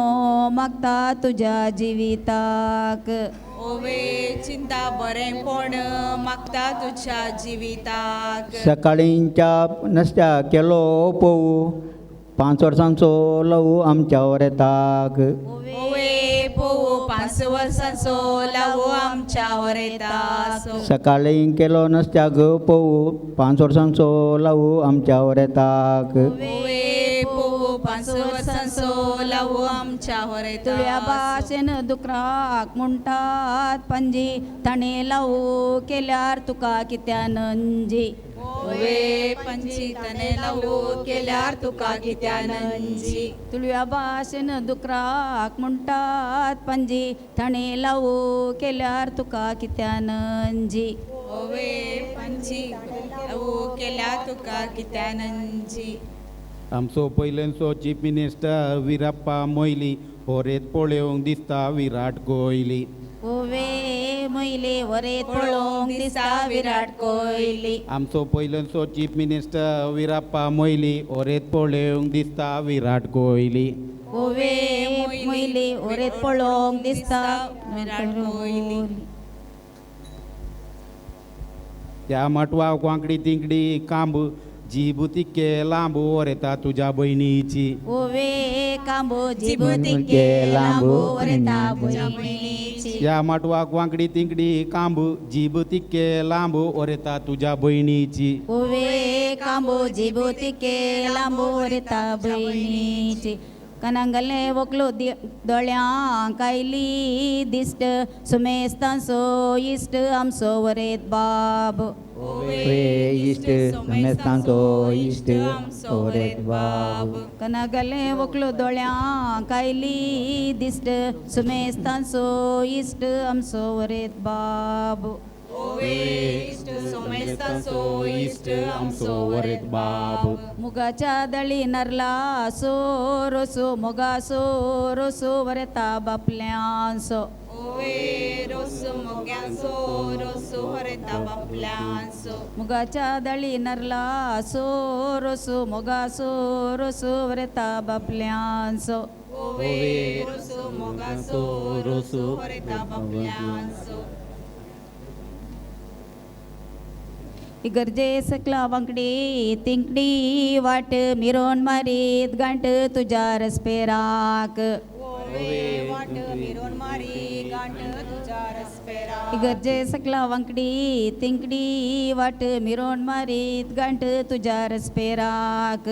मागता तुज्या जिविताक ओवे चिंता बरेंपण मागता तुझ्या जिविताक सकाळींच्या नसत्या केलो पोवू 5 वर्सांचो लवू आमच्या वर येताक ओवे पोवू 5 वर्सांचो लावू आमच्या वर येता सकाळी केलो नसत्या ग पोवू 5 वर्सांचो लवू आमच्या वर येताक ओवे पोवू 5 वर्सांचो लावू आमच्या वर तुळ्या येता भाशेन दुकराक म्हणटात पंजी ताणे लावू केल्यार तुका कित्या नंजी ओवे पंची तने लावू केल्यार तुका कित्या नंजी तुळ्या भाशेन दुकराक म्हणटात पंजी ताणे लावू केल्यार तुका कित्या नंजी ओवे पंची लावू केल्यार तुका कित्या नंजी आमचो पयलेंचो चीफ मिनिस्टर विराप्पा मोयली होरेत पळोवंक दिसता विराट कोहली ओवे मोयले वरेत पळोवंक दिसता विराट कोहली आमचो पयलेंचो चीफ मिनिस्टर विराप्पा मोयली होरेत पळोवंक दिसता विराट कोहली ओवे मोयले वरेत पळोवंक दिसता विराट कोहली त्या मटवा वांकडी तिंकडी कांब जीब तिके लांब वरेता तुज्या बहिणीची ओवे कांबो जिबुतिके लांबो वरेता बहिणीची या मटवाक वांकडी तिंकडी कांब जीब तिके लांब वरेता तुज्या बहिणीची ओवे कांबो जिबुतिके लांबो वरेता बहिणीची कनांगले वकलो दोळ्यांक आयली दिश्ट सुमेस्तांचो इश्ट आमचो वरेत बाब ओवे इश्ट समेस्तांचो इश्ट वरेत बाब कनागले वकलो दोळ्यांक आयली दिश्ट सुमेस्तांचो इश्ट आमचो वरेत बाब ओवे इष्ट सोमेस्तांचो इष्ट आमचो वरेत बाब मुगाच्या दळी नरला सो रोसो मोगासो रोसो वरेता बापल्यांचो ओवे रोसो मोग्यांसो रोसो हरेता बापल्यांसो मुगाच्या दळी नरला सो रोसो मोगासो रोसो वरेता बापल्यांसो ओवे रोसो मोगासो रोसो हरेता बापल्यांसो इगर्जे सकला वांकडी तिंकडी वाट मिरोन मारीत गांठ तुझ्या रसपेराक ओवे वाट मिरोन मारी गांठ तुझ्या रसपेरा इगर्जे सकला वांकडी तिंकडी वाट मिरोन मारीत गांठ तुझ्या रसपेराक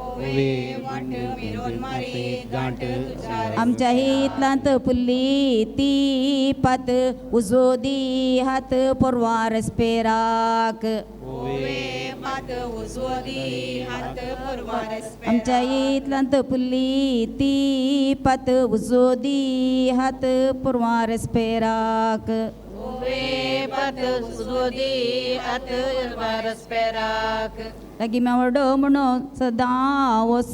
ओवे वाट मिरोन मारी गांठ तुझ्या आमच्या हितलांत पुल्ली ती पात उजो दी हात पोरवा रसपेराक ओवे पात उजवदी हात परवा रसपेरा आमच्या इतलांत पुल्ली ती पात उजो दी हात पोरवा रसपेराक ओवे पात उजवदी हात परवा रसपेराक लगी मेवडो म्हणो सदां वस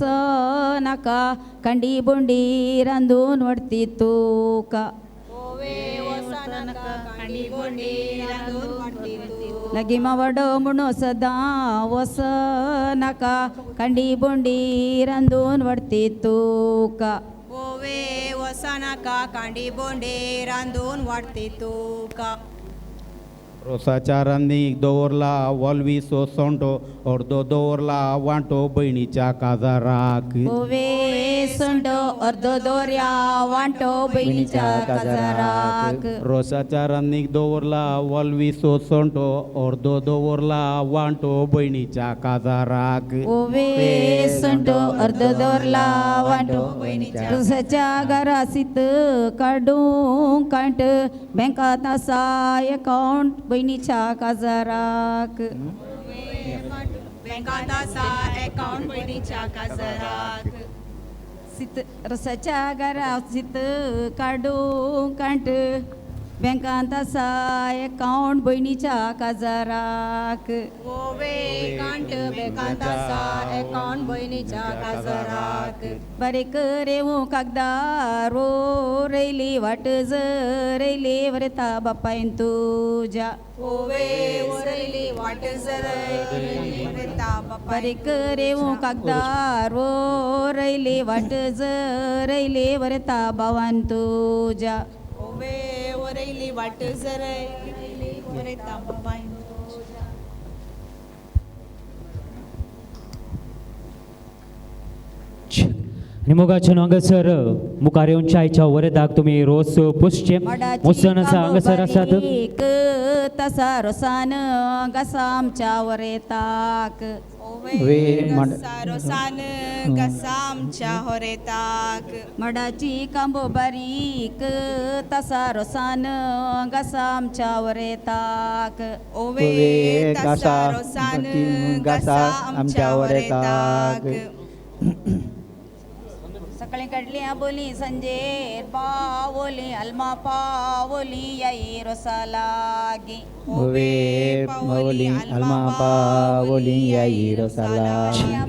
नाका कांडी बोंडी रांदून वडती तुका ओवे वसानाका कांडी बोंडी रांदून वाटती तू लगी मावडो म्हणो सदां वस नाका कांडी बोंडी रांदून वडती तुका ओवे वसानाका कांडी बोंडी रांदून वाटती तुका रोसाच्या रान्नीक दवरला वॉल्वी सोंटो अर्दो दवरला वांटो बहिणीच्या काजाराक ओवे सोंडो अर्दो दोऱ्या वांटो बहिणीच्या काजाराक रोसाच्या रान्नीक दवरला वॉल्वी सोंटो अर्दो दवरला वांटो बहिणीच्या काजाराक ओवे सोंडो अर्दो दोरला वांटो बहिणीच्या तुझ्याच्या घरासीत काढून कांट बँकात आसा अकाउंट बहिणीच्या काजाराक बँकात आसा अकाउंट बहिणीच्या काजाराक सीत रसाच्या घरा सीत काढून कांट बँकांत आसा अकाउंट बहिणीच्या काजाराक ओवे कांट बँकात आसा अकाउंट बहिणीच्या काजाराक बारीक रेवू कागदार रो रयली वाट रयली वरता बापायन तुझ्या ओवे वरयली वाट जरयली वरता बापा बारीक रेवू कागदार रो रयली वाट रयली वरता भावान तुझ्या ओवे वरयली वाट जरयली वरता बापा आणि मोगाच्या हांगासर मुखार येवन चायच्या वरेदाक तुमी रोस पुसचे मोसन आसा हांगासर आसात एक तसा रोसान घसा आमच्या वरेताक वे माड रोसान घसा आमच्या होरेताक मडाची कांबो बारीक तसा रोसान घसा आमच्या वरेताक ओवे तसा रोसान घसा आमच्या वरेताक सकाळी कडल्या बोली संजेर पावोली अल्मा पावोली याई रोसा लागी वे पावली अल्मा पावली याई रोसाला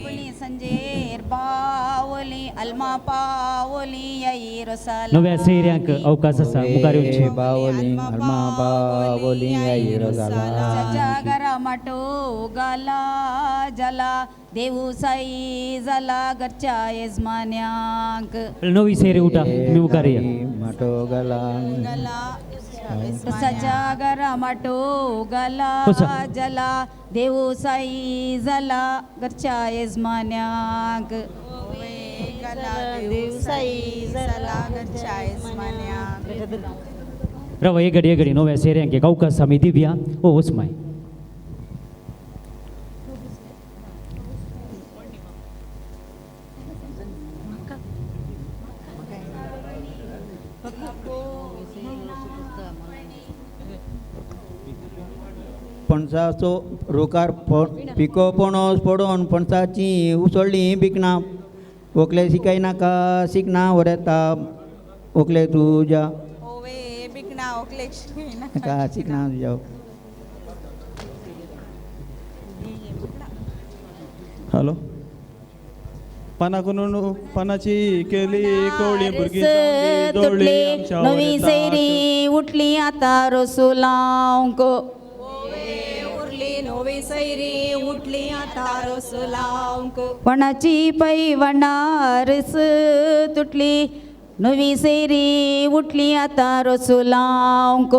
बोली संजेर पावोली अल्मा पावोली याई रोसा नव्या सैऱ्यांक अवकाश आसा मुखार येवचे बावली अल्मा पावली याई रोसाला घरा माटो गाला जाला देऊ साई जाला घरच्या यजमान्यांक नवी सैरी उठा तुम्ही मुखार या माटो गला सचा घरा माटो गाला बसा. जला देऊ साई जाला घरच्या यजमान्यांक दिवसाई जला घरच्या यजमान्यांक रवा एक घडी नव्या सैऱ्यांक एक अवकाश आमी दिवया ओ वसमाय पणसाचो रोकार पिको पणस पडोवन पणसाची उसळ्ळी बिकना ओकले शिकाय नाका शिकना वरेता ओकले तुज्या ओवे बिकना ओकले नाका शिकना तुज्या हॅलो पानाकून पानाची केली कोळी भुरगी तुटली नवी सैरी उठली आता रसुलांक उरली नवी सैरी उठली आता रसुलांक वनाची पैवणारस तुटली नवी सैरी उठली आता रसुलांक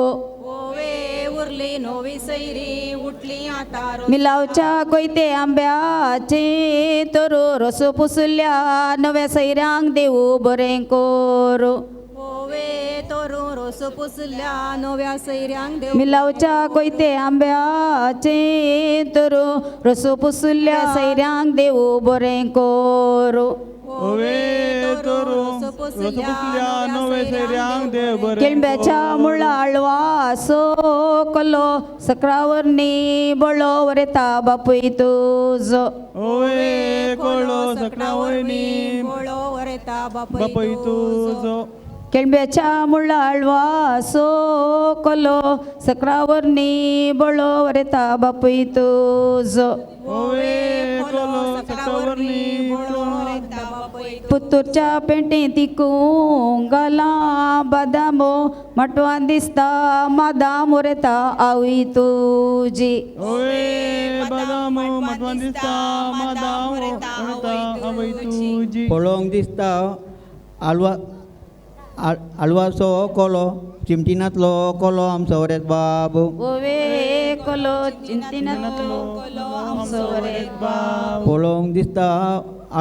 उरली नवी सैरी उठली आता मिलावच्या कोयते आंब्याचे तरो रस पुसल्या नव्या सैऱ्यांक देऊ बरें कोरो तरो रस पुसल्या नव्या सैऱ्यांक देऊ मिलावच्या कोयते आंब्याचे तरो रस पुसल्या सैऱ्यांक देऊ बरें कोरो केळंब्याच्या मुळाळवा सो कलो सक्रावरनी बळो वरेता बापूय तुजो कोळो सक्रावरनी बळो वरेता बापूय तुजो केळंब्याच्या मुळाळवा सो कलो सक्रावरनी बळो वरेता बापूय तुजो पुत्तूरच्या पेंटें तिकूंक घाला बदामो मटवान दिसता मादाम उरता आवय तुजी पळोवंक दिसता आलवाचो कोलो चिमटिनांतलो कोलो आमचो वरेत बाबू कोलो चिंतिनांतलो कोलो आमचो वरेत बाब पळोवंक दिसता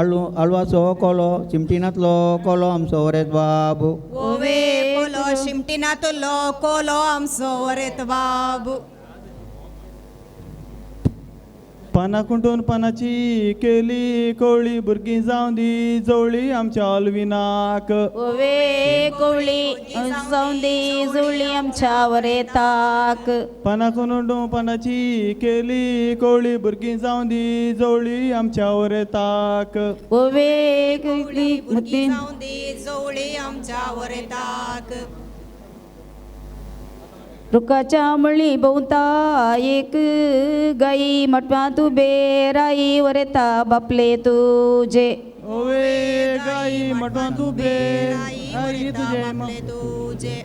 आलवाचो कोलो चिमटिनांतलो कोलो आमचो वरेत बाबू कोलो शिमटिनांतलो कोलो आमचो वरेत बाब पानाकुंटून पानाची केली कोळी भुरगीं जावं दी जवळी आमच्या ऑलविनाक कोवळी जावं दी जुळी आमच्या वरेताक पानाकुंटून पानाची केली कोळी भुरगीं जावं दी जवळी आमच्या वरेताक कोवळी जावं दी जवळी आमच्या वरेताक रुखाच्या मळी भोवता एक गाई मटवा तू बेराई वरेता बापले तुझे गाई मटवा तू बेराई तुझे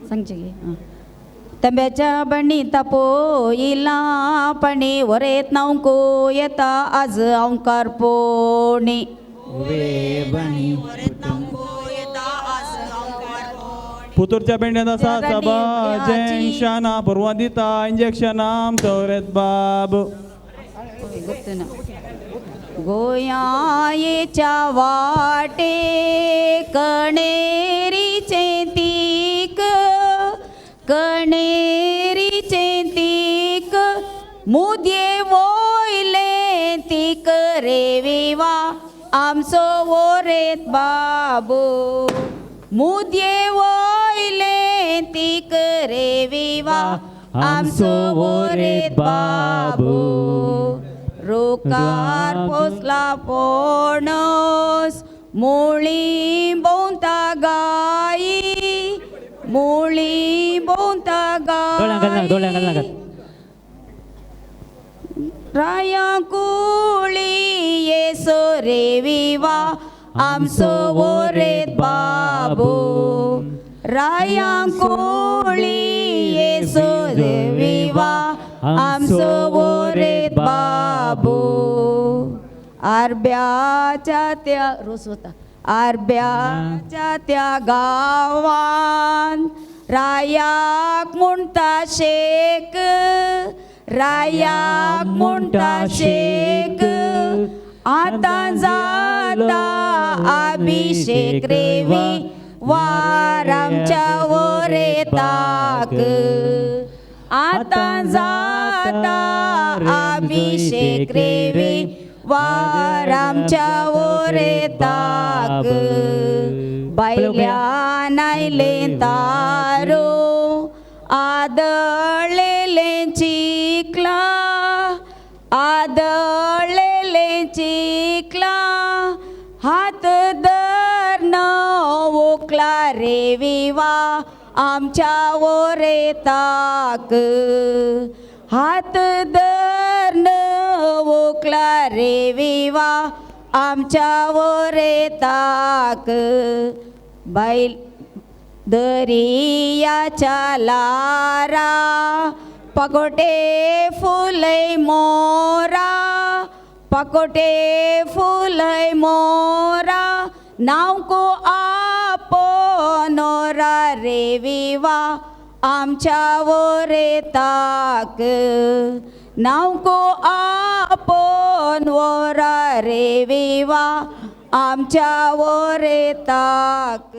सांगचे गे तंब्याच्या बणी तापोईला पाणी वरेत नावको येता आज ओंकार पोणी पुतूरच्या पेंड्यात आसा सभा जेंशाना परवा दिता इंजेक्शना आमचो वरेत बाब गोयायेच्या वाटे कणेरीचे तीक कणेरीचे तीक मुदये वोयले तीक रे विवा आमचो वरेत बाबू मुदये वोयले तीक रे विवा आमचो वरेत बाबू रोकार पोसला पोणस मोळी बोंता गाई मोळी बोंता गाई राया कुळी येसो रे विवा आमचो वरेत बाबू राया कुळी येसो रे विवा आमचो वरेत बाबू आरब्याच्या त्या रोज होता आरब्याच्या त्या गावान रायाक म्हणटा शेक रायाक म्हणटा शेक आतां जाता अभिषेक रेवी वार आमच्या वरेताक आतां जाता अभिषेक रेवी वार आमच्या वरेताक बायल्यान आयले तारो आदळलेले चिकला आदळलेले चिकला हात धरन ओकला रे विवा आमच्या ओरेताक हात धरण ओकला रे विवा आमच्या ओरेताक बैल दरियाच्या लारा पकोटे फुलै मोरा पकोटे फुलै मोरा नाव को आपनोरा रे विवा आमच्या ओरेताक नाव को आपन वोरा रे विवा आमच्या ओरेताक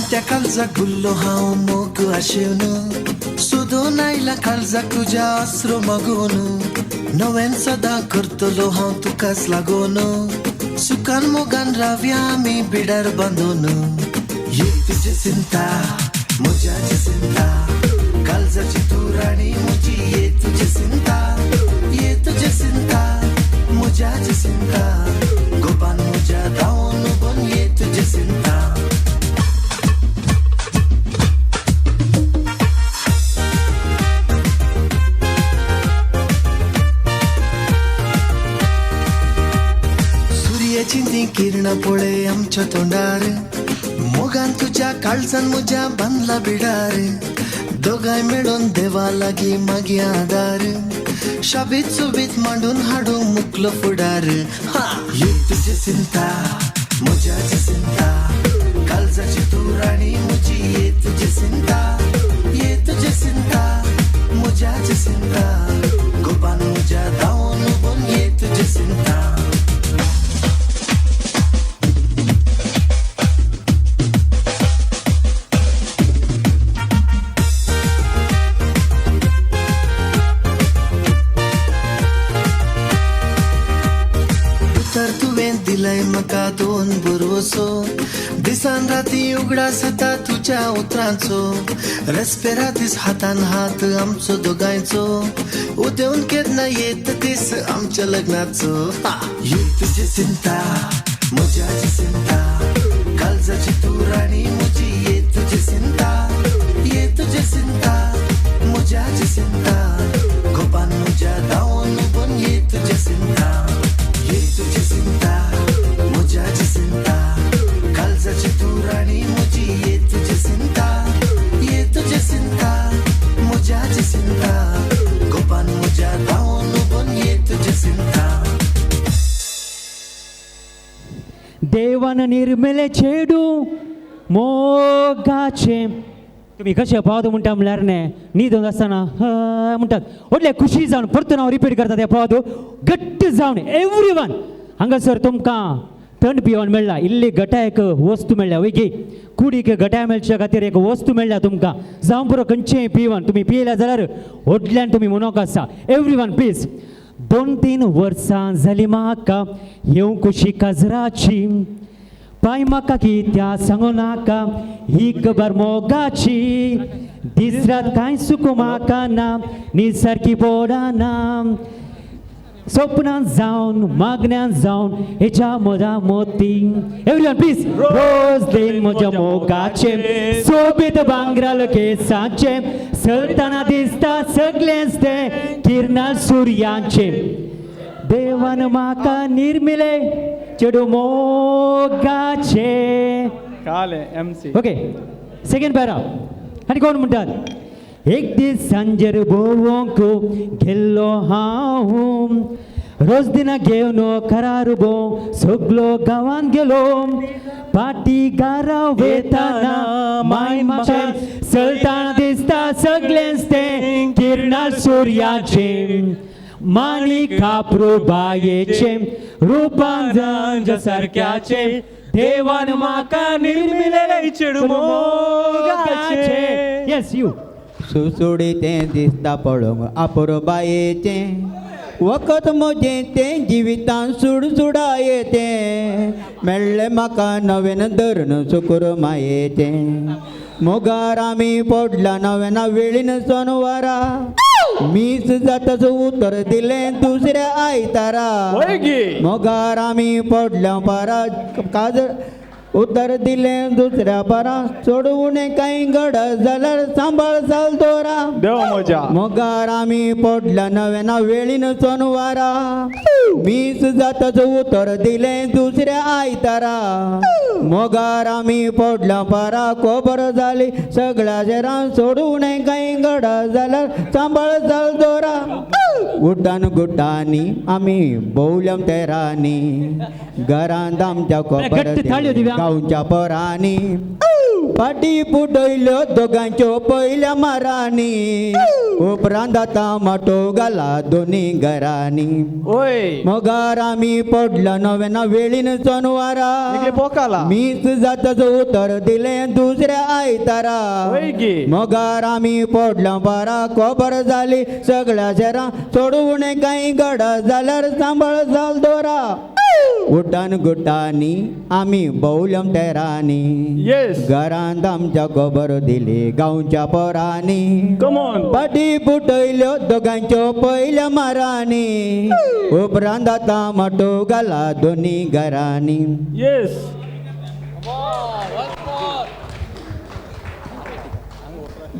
त्या काळजा गुल्लो हांव मोग आशेवन सोदो नायला काळजा तुज्या आसरो मागून नवेन सदां करतलो हांव तुकाच लागून सुखान मोगान रावया आमी बिडार बांदून ये तुजे चिंता म्हज्याची चिंता काळजाची तू राणी म्हजी ये तुजे चिंता म्हज्याची चिंता गोपान म्हज्या दावून पण ये तुजे चिंता चिंती किरण पळय आमच्या तोंडार मोगान तुझ्या काळजान म्हज्या बांदला बिडार दोगांय मेळून देवा लागीं मागी आदार शाबीत सुबीत मांडून हाडू मुकलो फुडार ये तुजी चिंता म्हज्याची चिंता काळजाची तू राणी म्हजी ये तुजी चिंता म्हज्याची चिंता गोपान म्हज्या दावून पण ये तुजी चिंता दिलाय म्हाका दोन बरोसो दिसान राती उगडास जाता तुज्या उतरांचो रेस्पेरा दीस हातान हात आमचो दोगांयचो उदेवन केन्ना येत दीस आमच्या लग्नाचो ये तुजी चिंता म्हज्याची चिंता काळजाची तू राणी म्हजी ये तुजी चिंता म्हज्याची चिंता गोपान म्हज्या दावून पण ये तुजी चिंता ये तुजी चिंता म्हज्याची चिंता काळजाची तू राणी म्हजी ये तुजी चिंता म्हज्याची चिंता गोपान म्हज्या दावून पण ये तुजी चिंता देवान निर्मिले चेडू मोगाचे तुम्ही कशे पावतो म्हणटा म्हळ्यार न्हीद आसतना म्हणटात व्हडले खुशी जावन परतून हांव रिपीट करता ते पावतो घट्ट जावन एवरी वन हांगासर तुमकां थंड पिवण मेळ्ळा इल्ली गटायक वस्तू मेळ्ळ्या वैगी कुडीक गटाय मेळच्या खातीर एक वस्तू मेळ्ळ्या तुमकां जावं पुरो खंयचेंय पिवण तुमी पियल्या जाल्यार व्हडल्यान तुमी म्हणोक आसा एवरी वन प्लीज 2-3 वर्सां जालीं म्हाका येवं खुशी काजराची पाय म्हाका कित्या सांगो नाका ही खबर मोगाची दिसरात कांय सुख म्हाका ना न्हीद सारकी पडना स्वप्नान जावन मागण्यान जावन हेच्या मोजा मोती एवरीवन प्लीज रोज देन म्हज्या मोगाचे सोबीत भांगराल केसांचे चलतना दिसता सगळेंच ते किरणां सुर्याचे देवान म्हाका निर्मिले चेडू मोगाचे काले MC ओके सेकंड पॅरा आनी कोण म्हणटात एक दीस सांजेर भोवंक गेल्लो हांव रोज दिना घेवन करार भोव सगलो गांवांत गेलो पाटी गारा वेताना माय म्हाका चलताना दिसता सगळेच ते किरणा सूर्याचे माणी खापरू बायेचे रूपांजन सारख्याचे देवान म्हाका निर्मिले चेडमोगाचे. Yes you. सुसुडीतें दिसता पळोवंक अपुरबायेचे वखद म्हजें तें जिवितान सुडसुडायेचें मेळ्ळें म्हाका नवेन धरण सुकुर मायेचें मोगार आमी पडला नव्यान वेळीन सोनवारा मीस जाताच उतर दिलें दुसऱ्या आयतारा मोगार आमी पडल्या पारा काजळ उतर दिलें दुसऱ्या पारा सोडून कांय गड जाल्यार सांबाळ साल दोरा देवा मजा. मोगार आमी पडल्या नव्यान वेळीन सोनवारा मीस जाताच उतर दिलें दुसऱ्या आयतारा मोगार आमी पडल्या पारा खबर जाली सगळ्या शेरां सोडून कांय गड जाल्यार सांबाळ साल दोरा उड्डाण गुड्डांनी आमी भोवल्यां तेरांनी घरांत आमच्या खबर गांवच्या पोरांनी पाटी पुडयल्यो दोगांच्यो पयल्या मारांनी उपरांत आतां माटो घाला दोनी घरांनी मोगार आमी पडल्या नव्यान वेळीन सोनवारा मीस जाताच उतर दिलें दुसऱ्या आयतारा मोगार आमी पडल्या पारा खबर जाली सगळ्या शेरां सोडून कांय गड जाल्यार सांबाळ साल दोरा उड्डाण गुड्डांनी आमी भोवल्यां तेरांनी घरांत आमच्या खबर दिली गांवच्या पोरांनी पाटी पुटयल्यो दोगांच्यो पयल्या मारांनी उपरांत आतां माटो घाला दोनी घरांनी.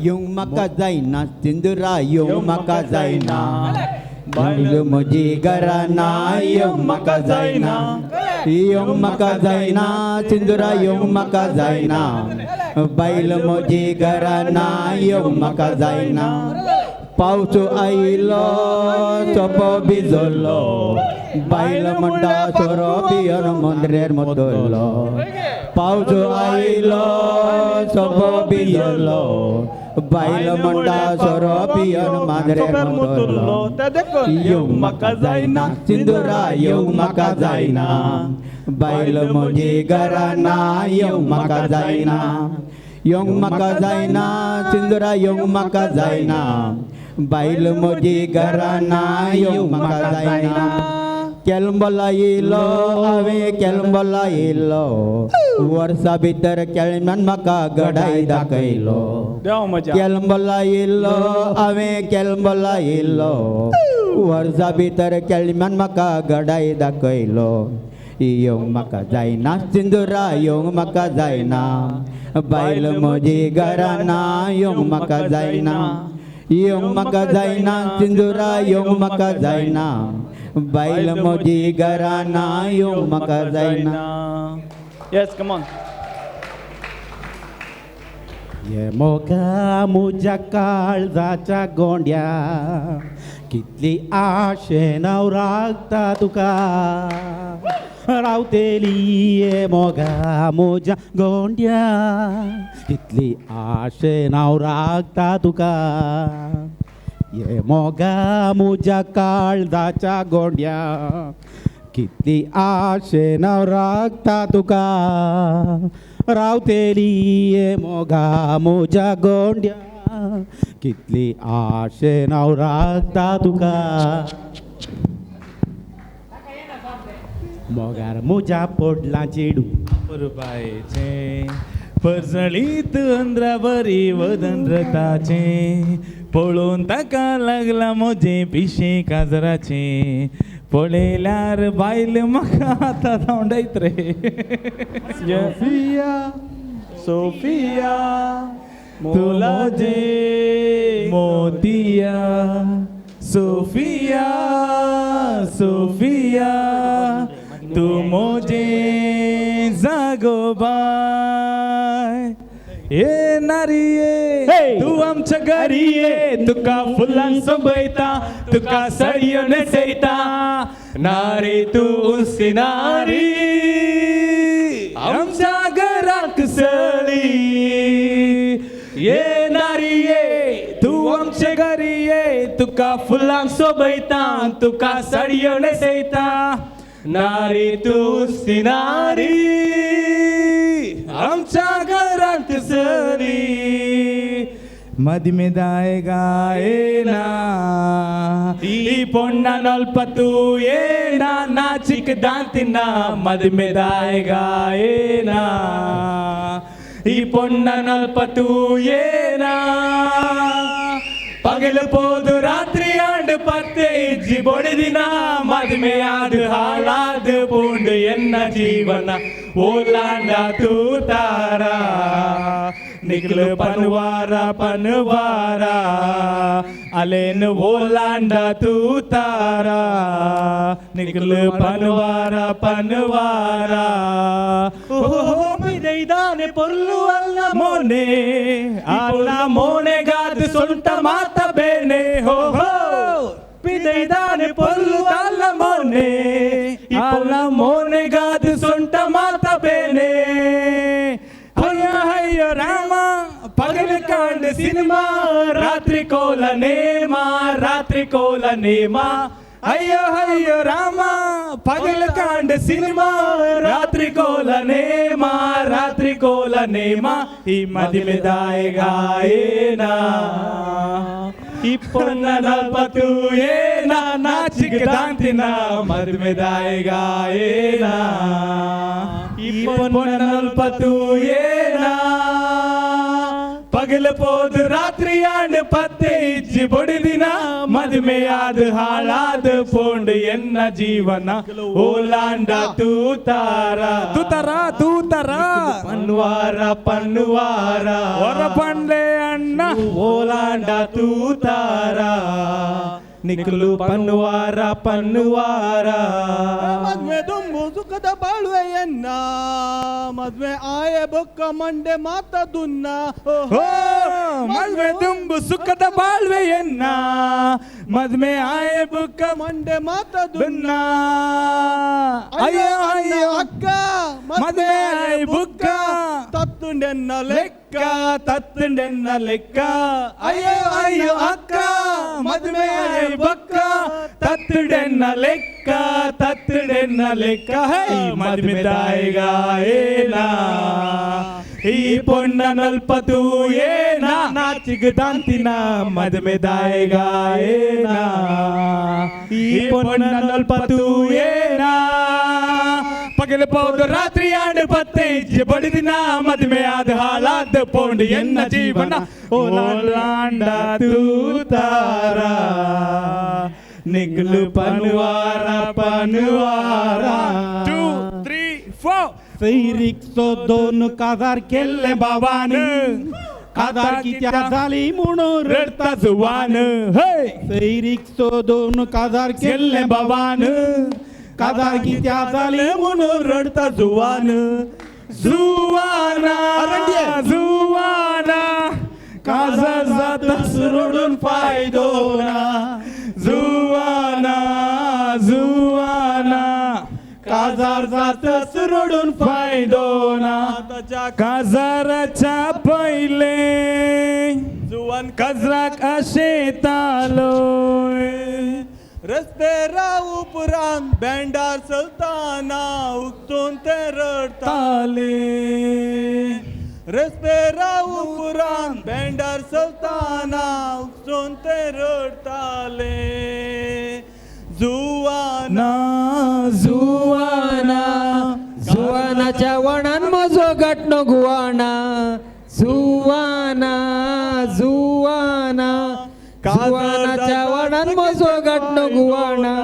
येवंक म्हाका जायना सिंदुरा येवंक म्हाका जायना बायल म्हजी घराना येवंक म्हाका जायना येवंक म्हाका जायना सिंदुरा येवंक म्हाका जायना बायल म्हजी घराना येवंक म्हाका जायना पावस आयलो सोपो भिजलो बायल म्हणटा सोरो पियन मंद्रेर मोतलो पावस आयलो सोपो भिजलो बायल म्हणटा सोरो पियन मांद्रेर मोतलो येवंक म्हाका जायना सिंदुरा येवंक म्हाका जायना बायल म्हजी घराना येवंक म्हाका जायना येवंक म्हाका जायना सिंदुरा येवंक म्हाका जायना बायल म्हजी घराना येवंक म्हाका जायना केलंबला येयलो हांवें केलंबला येयलो वर्सा भितर केळम्यान म्हाका गडाय दाखयलो केलंबला येयलो हांवें केलंबला येयलो वर्सा भितर केळम्यान म्हाका गडाय दाखयलो येवंक म्हाका जायना सिंदुरा येवंक म्हाका जायना बायल म्हजी घराना येवंक म्हाका जायना येवंक म्हाका जायना सिंदुरा येवंक म्हाका जायना बायल म्हजी घराना येवंक म्हाका जायना. Yes come on. ये मोगा मुज्या काळजाच्या गोंड्या कितली आशेन हांव रागता तुका रावतेली ये मोगा म्हज्या गोंड्या कितली आशेन हांव रागता तुका ये मोगा म्हज्या काळजाच्या गोंड्या कितली आशेन हांव रागता तुका रावतेली ये मोगा म्हज्या गोंड्या कितली आशेन हांव रागता तुका मोगार म्हज्या पोटलां चेडू पुरबायेचे परजळीत अंद्रावरी वदनरताचे पळोवन ताका लागला म्हजे पिशे काजराचे पळयल्यार बायल म्हाका आतां धांवडायत रे. सोफिया सोफिया मोलाजे मोतिया सोफिया सोफिया तू मोजे जागोबाय ये नारी ये तू आमच्या घरी ये तुका फुलां सोबयता तुका सडयो नेसयता नारी तू उसकी नारी आमच्या घराक सळी ये तुका फुलांक सोबयता तुका साडयो न्हेसयता नारी तूं सिनारी आमच्या घरांत सरी मद में दाएगा येना ಈ ಪೊಣ್ಣ ನಲ್ಪತ್ತು ಏನ ನಾಚಿಕದಾಂತಿನ ಮದ್ ಮೇದಾಯಗ ಏನ ಈ ಪೊಣ್ಣ ನಲ್ಪತ್ತು ಏನ ಪಗಲು ಪೋದು ರಾತ್ರಿ ಆಂಡ್ ಪತ್ತೆ ಇಜ್ಜಿ ಬೊಡಿದಿನ ಮದ್ಮೆ ಆದ ಹಾಳಾದ ಪುಂಡು ಎನ್ನ ಜೀವನ ಓಲಾಂಡ ತೂತಾರ निकल पनवारा पनवारा अलेन ओलांडा तू तारा निकल पनवारा पनवारा ओहो मिदैदाने पोल्लु अल्ल मोने अल्ल मोने गाद सुंट मात बेने हो हो पिदैदाने पोल्लु अल्ल मोने अल्ल मोने गाद सुंट मात बेने ಅಯ್ಯೋ ರಾಮ ಪಗಲ ಕಾಂಡ ಸಿನಿಮಾ ರಾತ್ರಿ ಕೋಲ ನೇಮ ಅಯ್ಯೋ ಅಯ್ಯೋ ರಾಮ ಪಗಲ ಕಾಂಡ ಸಿನಿಮಾ ರಾತ್ರಿ ಕೋಲ ನೇಮ ಈ ಮದಿಮೆ ದಾಯಗಾಯೇನಾ ಈ ಪೊನ್ನ ನಲ್ಪತ್ತು ಏನ ನಾಚಿಕದಾಂತಿನ ಮದಿಮೆ ದಾಯಗಾಯೇನಾ ಈ ಪೊನ್ನ ನಲ್ಪತ್ತು ಏನ ಪಗಲ ಪೋದು ರಾತ್ರಿ ಆಂಡ್ ಪತ್ತೆ ಇಜ್ಜಿ ಬೊಡಿದಿನ ಮದ್ಮೆ ಆದ ಹಾಳಾದ ಪೋಂಡ್ ಎನ್ನ ಜೀವನ ಓಲಾಂಡ ತೂತಾರ ಪನ್ವಾರ ಹೊರ ಪಂಡೆ ಅಣ್ಣ ಓಲಾಂಡ ತೂತಾರ ನಿಖಲು ಪನ್ವಾರ ಮದ್ವೆ ತುಂಬು ಸುಖದ ಬಾಳ್ವೆಯನ್ನ ಮದ್ವೆ ಆಯ ಬೊಕ್ಕ ಮಂಡೆ ಮಾತದುನ್ನ ಮದ್ವೆ ತುಂಬು ಸುಖದ ಬಾಳ್ವೆಯನ್ನ ಮದ್ವೆ ಆಯ ಬುಕ್ಕ ಮಂಡೆ ಮಾತದುನ್ನ ಅಯ್ಯೋ ಅಯ್ಯೋ ಅಕ್ಕ ಮದ್ವೆ ಆಯ ಬುಕ್ಕ ತತ್ತುಂಡೆನ್ನ ಲೆಕ್ಕ ಅಯ್ಯೋ ಅಯ್ಯೋ ಅಕ್ಕ ಮದ್ವೆ ಆಯ ಬುಕ್ಕ ತತ್ತುಂಡೆನ್ನ ಲೆಕ್ಕ ಹೇ ಮದ್ವೆ ದಾಯಿಗಾಯೇನಾ ಈ ಪೊನ್ನ ನಲ್ಪತ್ತು ಏನ ನಾಚಿಗದಾಂತಿನ ಮದ್ಮೆ ದಾಯಿಗಾಯೇನಾ ಈ ಪೊನ್ನ ನಲ್ಪತ್ತು ಏನ ಪಗಲ ಪೌದು ರಾತ್ರಿ ಆಂಡ್ ಪತ್ತೆ ಇಜ್ಜಿ ಬಡಿದಿನ ಮದ್ಮೆ ಆದ ಹಾಳಾದ ಪೋಂಡ್ ಎನ್ನ ಜೀವನ ಓಲಾಂಡ ತೂತಾರ ನಿಗ್ಲು ಪನ್ವಾರ 2 3 4 सैरिकचो 2 काजार केल्ले बाबान काजार कित्या जाली म्हणून रडता जुवान सैरिकचो 2 काजार केल्ले बाबान काजार कित्या जाली म्हणून रडता जुवान जुवाना काजार जाता सोडून फायदो ना जुवाना काजार जाता सोडून फायदो ना काजाराच्या पहिले जुवान काजराक आशेतालो रस्तेरा उपरांत बँडार चलताना उक्तून ते रडताले रस्तेरा उपरांत बँडार चलताना उक्तून ते रडताले जुवानाच्या वणान म्हजो गाठणो गुवाना जुवानाच्या वणान म्हजो गाठणो गुवाना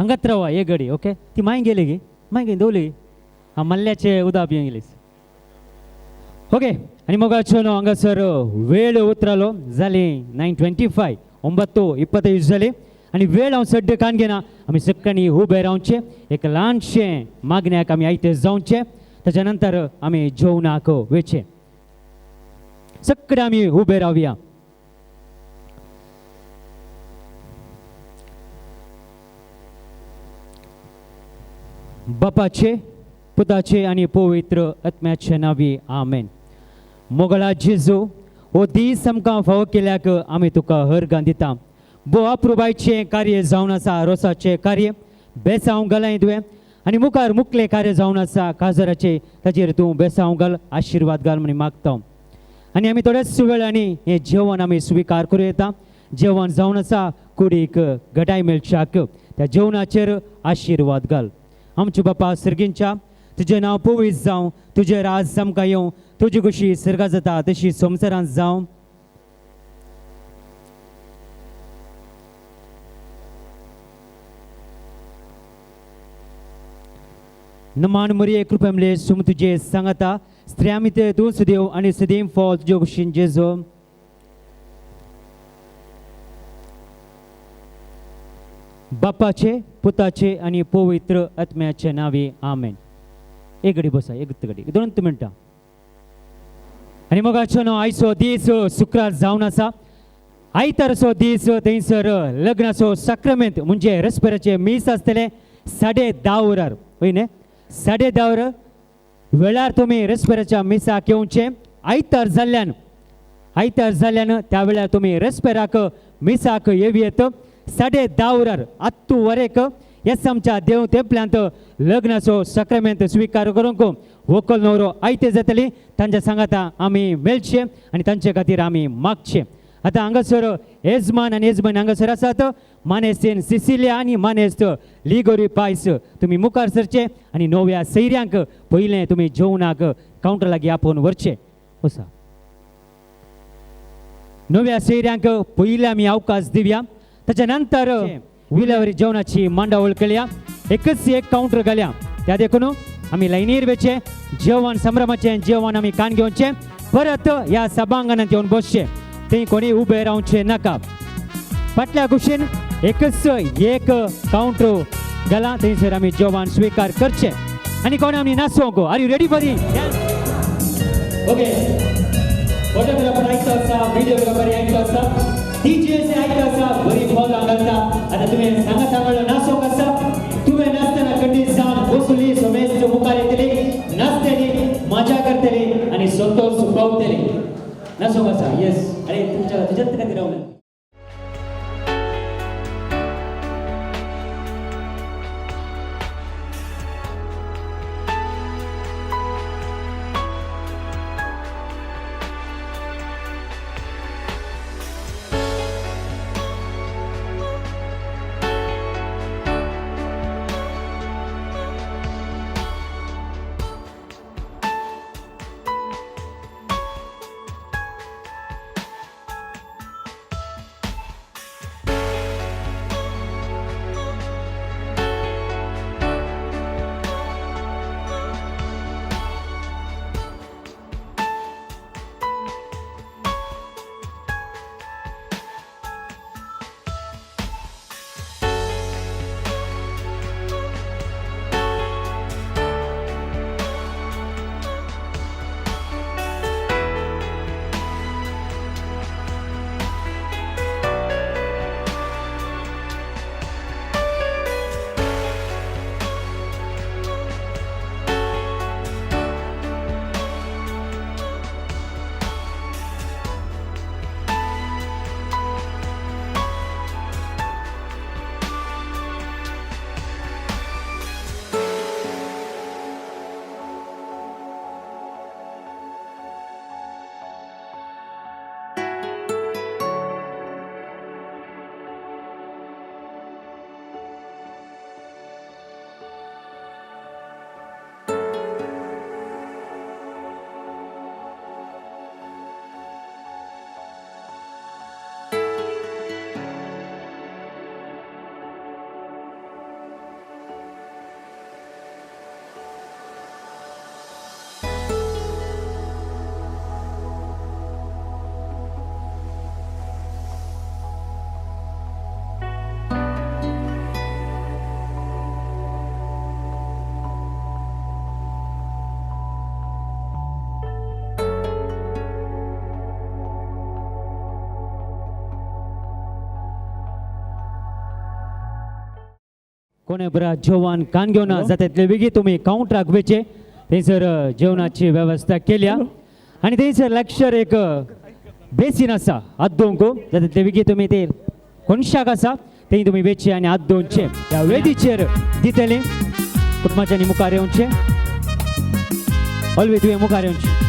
हंगात रावा एक गडी ओके ती माय गेली गी माय गेली दवली हा मल्ल्याचे उदा पियें गेलीस ओके आणि मग हांगासर वेळ उतरालो जाली 9:25 9:25 जाली आणि वेळ हांव सड्ड कान घेना आमी सक्काणी उबे रावचे एक ल्हानशें मागण्याक आमी आयते जावचे ताच्या नंतर आमी जेवणाक वेचे सक्कडे आमी उबे रावया बापाचे पुताचे आणि पवित्र आत्म्याचे नावी आमेन मोगळा जेजू हो दीस आमकां फावो केल्याक आमी तुका हरगां दिता बो अप्रुबायचें कार्य जावन आसा रोसाचें कार्य बेसांव घालाय तुवें आनी मुखार मुखलें कार्य जावन आसा काजराचें ताचेर तूं बेसांव घाल आशिर्वाद घाल म्हण मागता आनी आमी थोड्याच वेळांनी हें जेवण आमी स्विकार करूं येता जेवण जावन आसा कुडीक घटाय मेळच्याक त्या जेवणाचेर आशिर्वाद घाल आमचे बापा सर्गींच्या तुजें नांव पवित्र जावं तुजें राज आमकां येवं तुजी कशी सर्गा जाता तशी संवसारांत जावं नमान मरिये कृपेमले सुम तुजे सांगता स्त्रिया मिते तूं सुदेव आनी सदैव फॉल तुज्या कुशीन जेजो बापाचे पुताचे आणि पवित्र आत्म्याचे नावे आमेन एक घडी बसा एक घडी 2 मिनटां आणि मग आयचो दीस शुक्रार जावन आसा आयतारचो दीस थंयसर लग्नाचो साक्रमेंत म्हणजे रेस्पेराचे मीस आसतले 10:30 वरार वय न्ही 10:30 वरार वेळार तुमी रेस्पेराच्या मिसाक येवचे आयतार जाल्ल्यान त्या वेळार तुमी रेस्पेराक मिसाक येवयेत 10:30 वरार आत्तू वरेक येस आमच्या देव तेंपल्यांत लग्नाचो साक्रमेंत स्विकार करूंक व्हंकल न्हवरो आयते जातली तांच्या सांगाता आमी मेळचे आनी तांचे खातीर आमी मागचे आतां हांगासर येजमान आनी येजमान हांगासर आसात मानेस्तेन सिसिलिया आनी मानेस्त लिगोरी पायस तुमी मुखार सरचे आनी नव्या सैऱ्यांक पयलें तुमी जेवणाक कावंटर लागीं आपोवन व्हरचे वसा नव्या सैऱ्यांक पयले आमी अवकाश दिवया ताच्या नंतर विलेवारी जेवणाची मांडावळ केल्या एकच एक काउंटर घाल्या त्या देखून आमी लायनीर वेचे जेवण संभ्रमाचे जेवण आमी कान घेवचे परत ह्या सभांगणांत येवन बसचे थंय कोणी उबे रावचे नाका फाटल्या कुशीन एकच एक काउंटर घाला थंयसर आमी जेवण स्विकार करचे आनी कोणी आमी नाचोंक are you ready for it okay photographer आयतो आसा व्हिडिओग्राफर आयतो आसा डीजे आयतो आसा बरी मजा घालता आतां तुवें सांगात आमकां नाचोंक आसा तुवें नाचतना कंडीत जावन बसली सोमेस्त मुखार येतली नाचतली मजा करतली आनी संतोष पावतली नाचोंक आसा येस अरे तुज्यात खातीर रावलें कोणे बरा जेवण कान घेऊन जातातले वेगळी तुम्ही काउंटराक वेचे थंयसर जेवणाची वेवस्था केल्या आणि थंयसर लागसर एक बेसीन आसा हात धुवंक जातातले वेगळी तुम्ही ते कोणशाक आसा थंय तुम्ही वेचे आणि हात धुवचे त्या वेदीचेर दितले कुटुंबाच्यांनी मुखार येवचे ऑलवे तुवें मुखार येवचे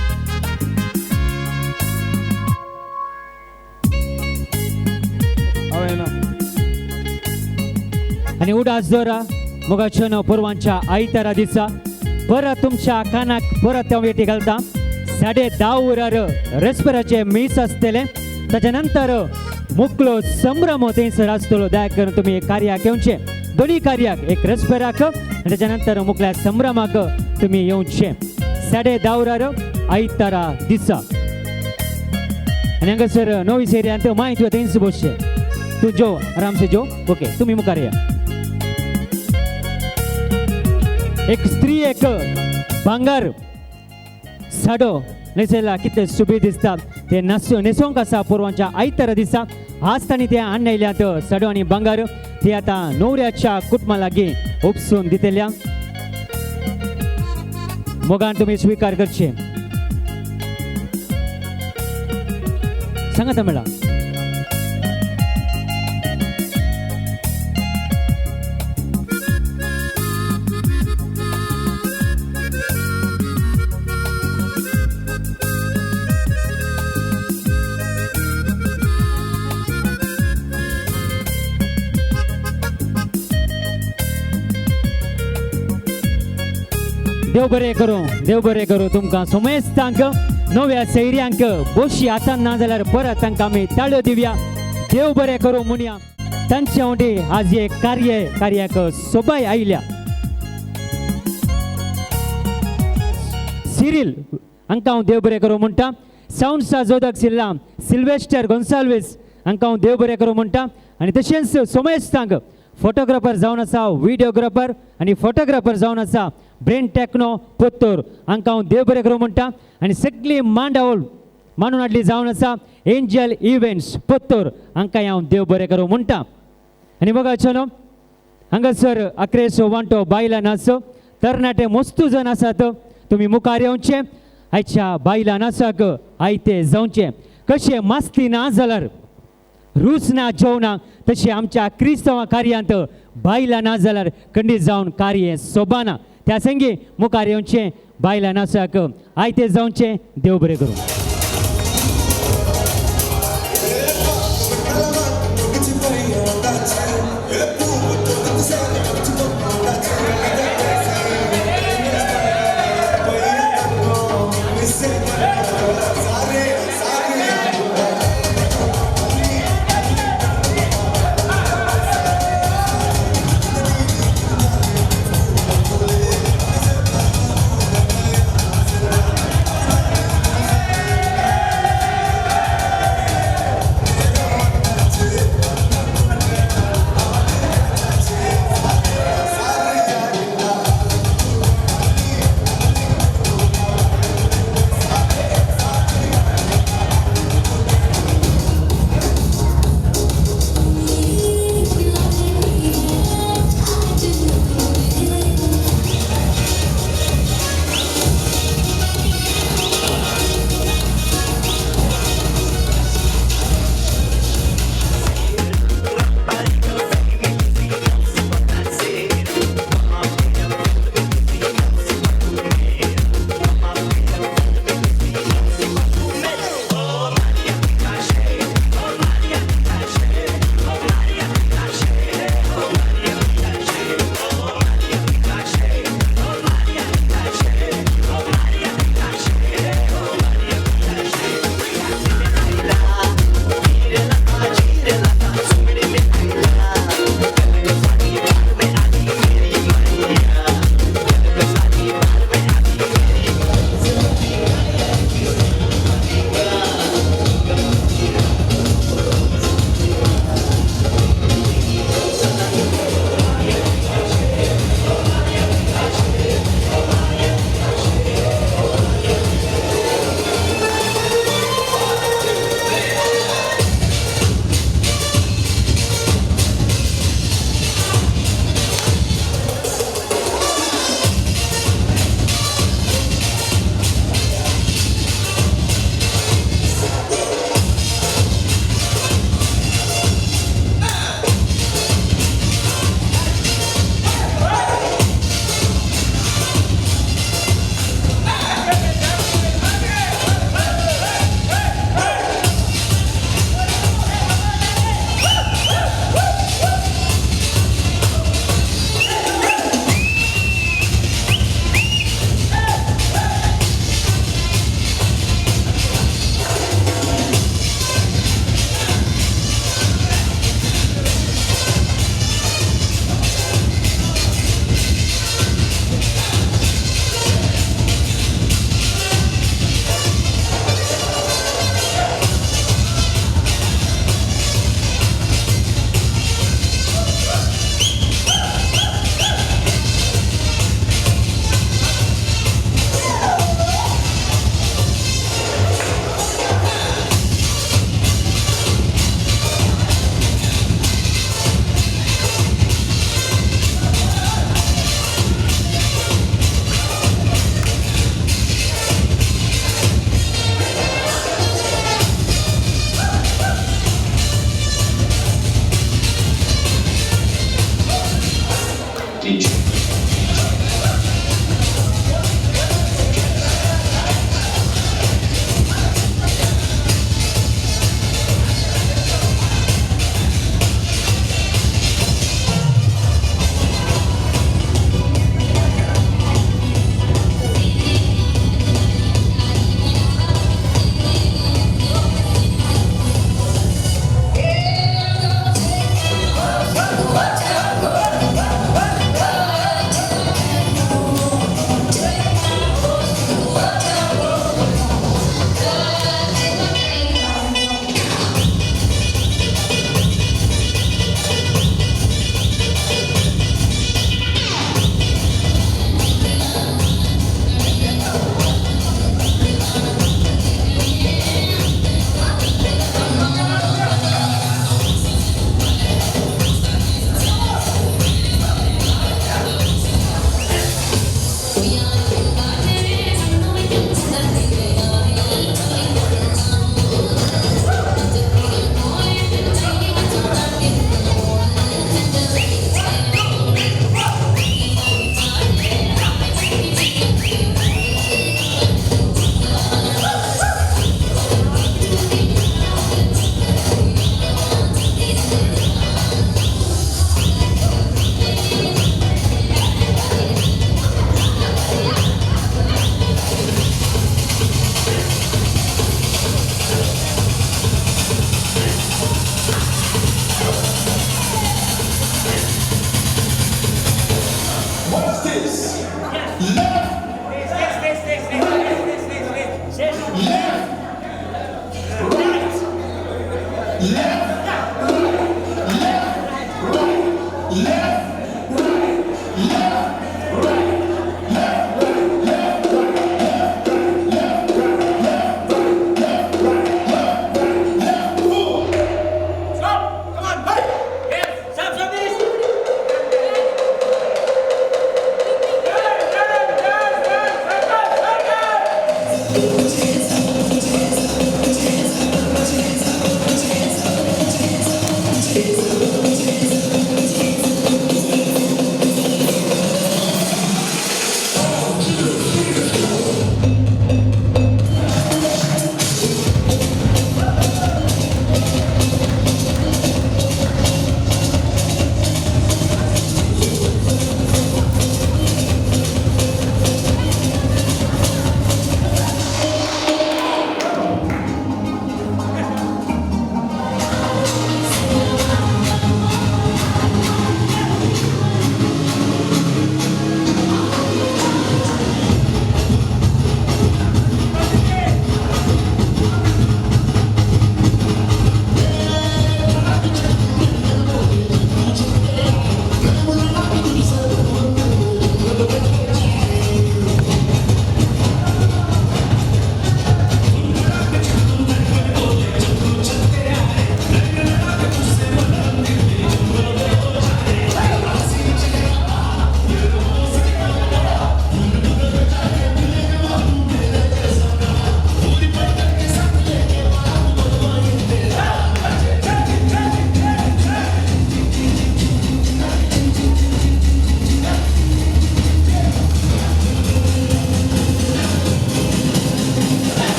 आणि उडास जोरा मोगाच्या पूर्वांच्या आयतारा दिसा परत तुमच्या कानाक परत त्या वेटी घालता 10:30 वरार रेस्पेराचे मीस आसतले ताच्या नंतर मुकलो संभ्रम थंयसर आसतलो दया करून तुम्ही कार्याक येवचे दोन्ही कार्याक एक रेस्पेराक आणि त्याच्या नंतर मुकल्या संभ्रमाक तुम्ही येवचे 10:30 वरार आयतारा दिसा आणि हांगासर नवी सेरियांत माय तुवें थंयच बसचे तू जो आराम से जो ओके तुम्ही मुखार या एक स्त्री एक भांगर साडो न्हेसयला कितले सुबीत दिसता ते न्हेसोंक आसा पूर्वांच्या आयतारा दिसा आज तांणी ते हाडून साडो आनी भांगर ती आता न्हवऱ्याच्या कुटुंबा लागीं उपसून दितल्या मोगान तुम्ही स्वीकार करचे सांगात मेळा देव बरें करूं तुमकां सोमेस्तांक नव्या सैर्यांक बोशी आतां ना जाल्यार परत तांकां आमी ताळयो दिवया देव बरें करूं म्हणया तांचे वांगडी आज हे कार्याक सोबाय आयल्या सिरील हांकां हांव देव बरें करूं म्हणटा सावंड्सा जोदक सिल्वेस्टर गोन्साल्वीस हांकां हांव देव बरें करूं म्हणटा आनी तशेंच सोमेस्तांक फोटोग्राफर जावन आसा व्हिडिओग्राफर आनी फोटोग्राफर जावन आसा ब्रेन टेक्नो पोत्तोर हांकां हांव देव बरें करूं म्हणटा आनी सगळी मांडावळ मांडून हाडली जावन आसा एंजल इव्हेंट्स पोत्तोर हांकांय हांव देव बरें करूं म्हणटा आनी बघा चलो हांगासर 11 वांटो बायलां आसा तरणाटे मस्तू जण आसात तुमी मुखार येवचे आयच्या बायलां आसाक आयते जावचे कशें मास्ती ना जाल्यार रूच ना जेवणाक तशें आमच्या क्रिस्तांवां कार्यांत बायलां ना जाल्यार खंडीत जावन कार्य सोबाना त्या संगी मुखार येवचें बायलां आसाक आयते जावचें देव बरें करूं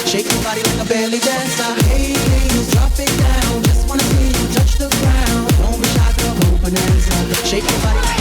Shake your body like a belly dancer. Hey, ladies, drop it down. Just wanna see you touch the ground. Don't be shy, girl, go bonanza. Shake your body.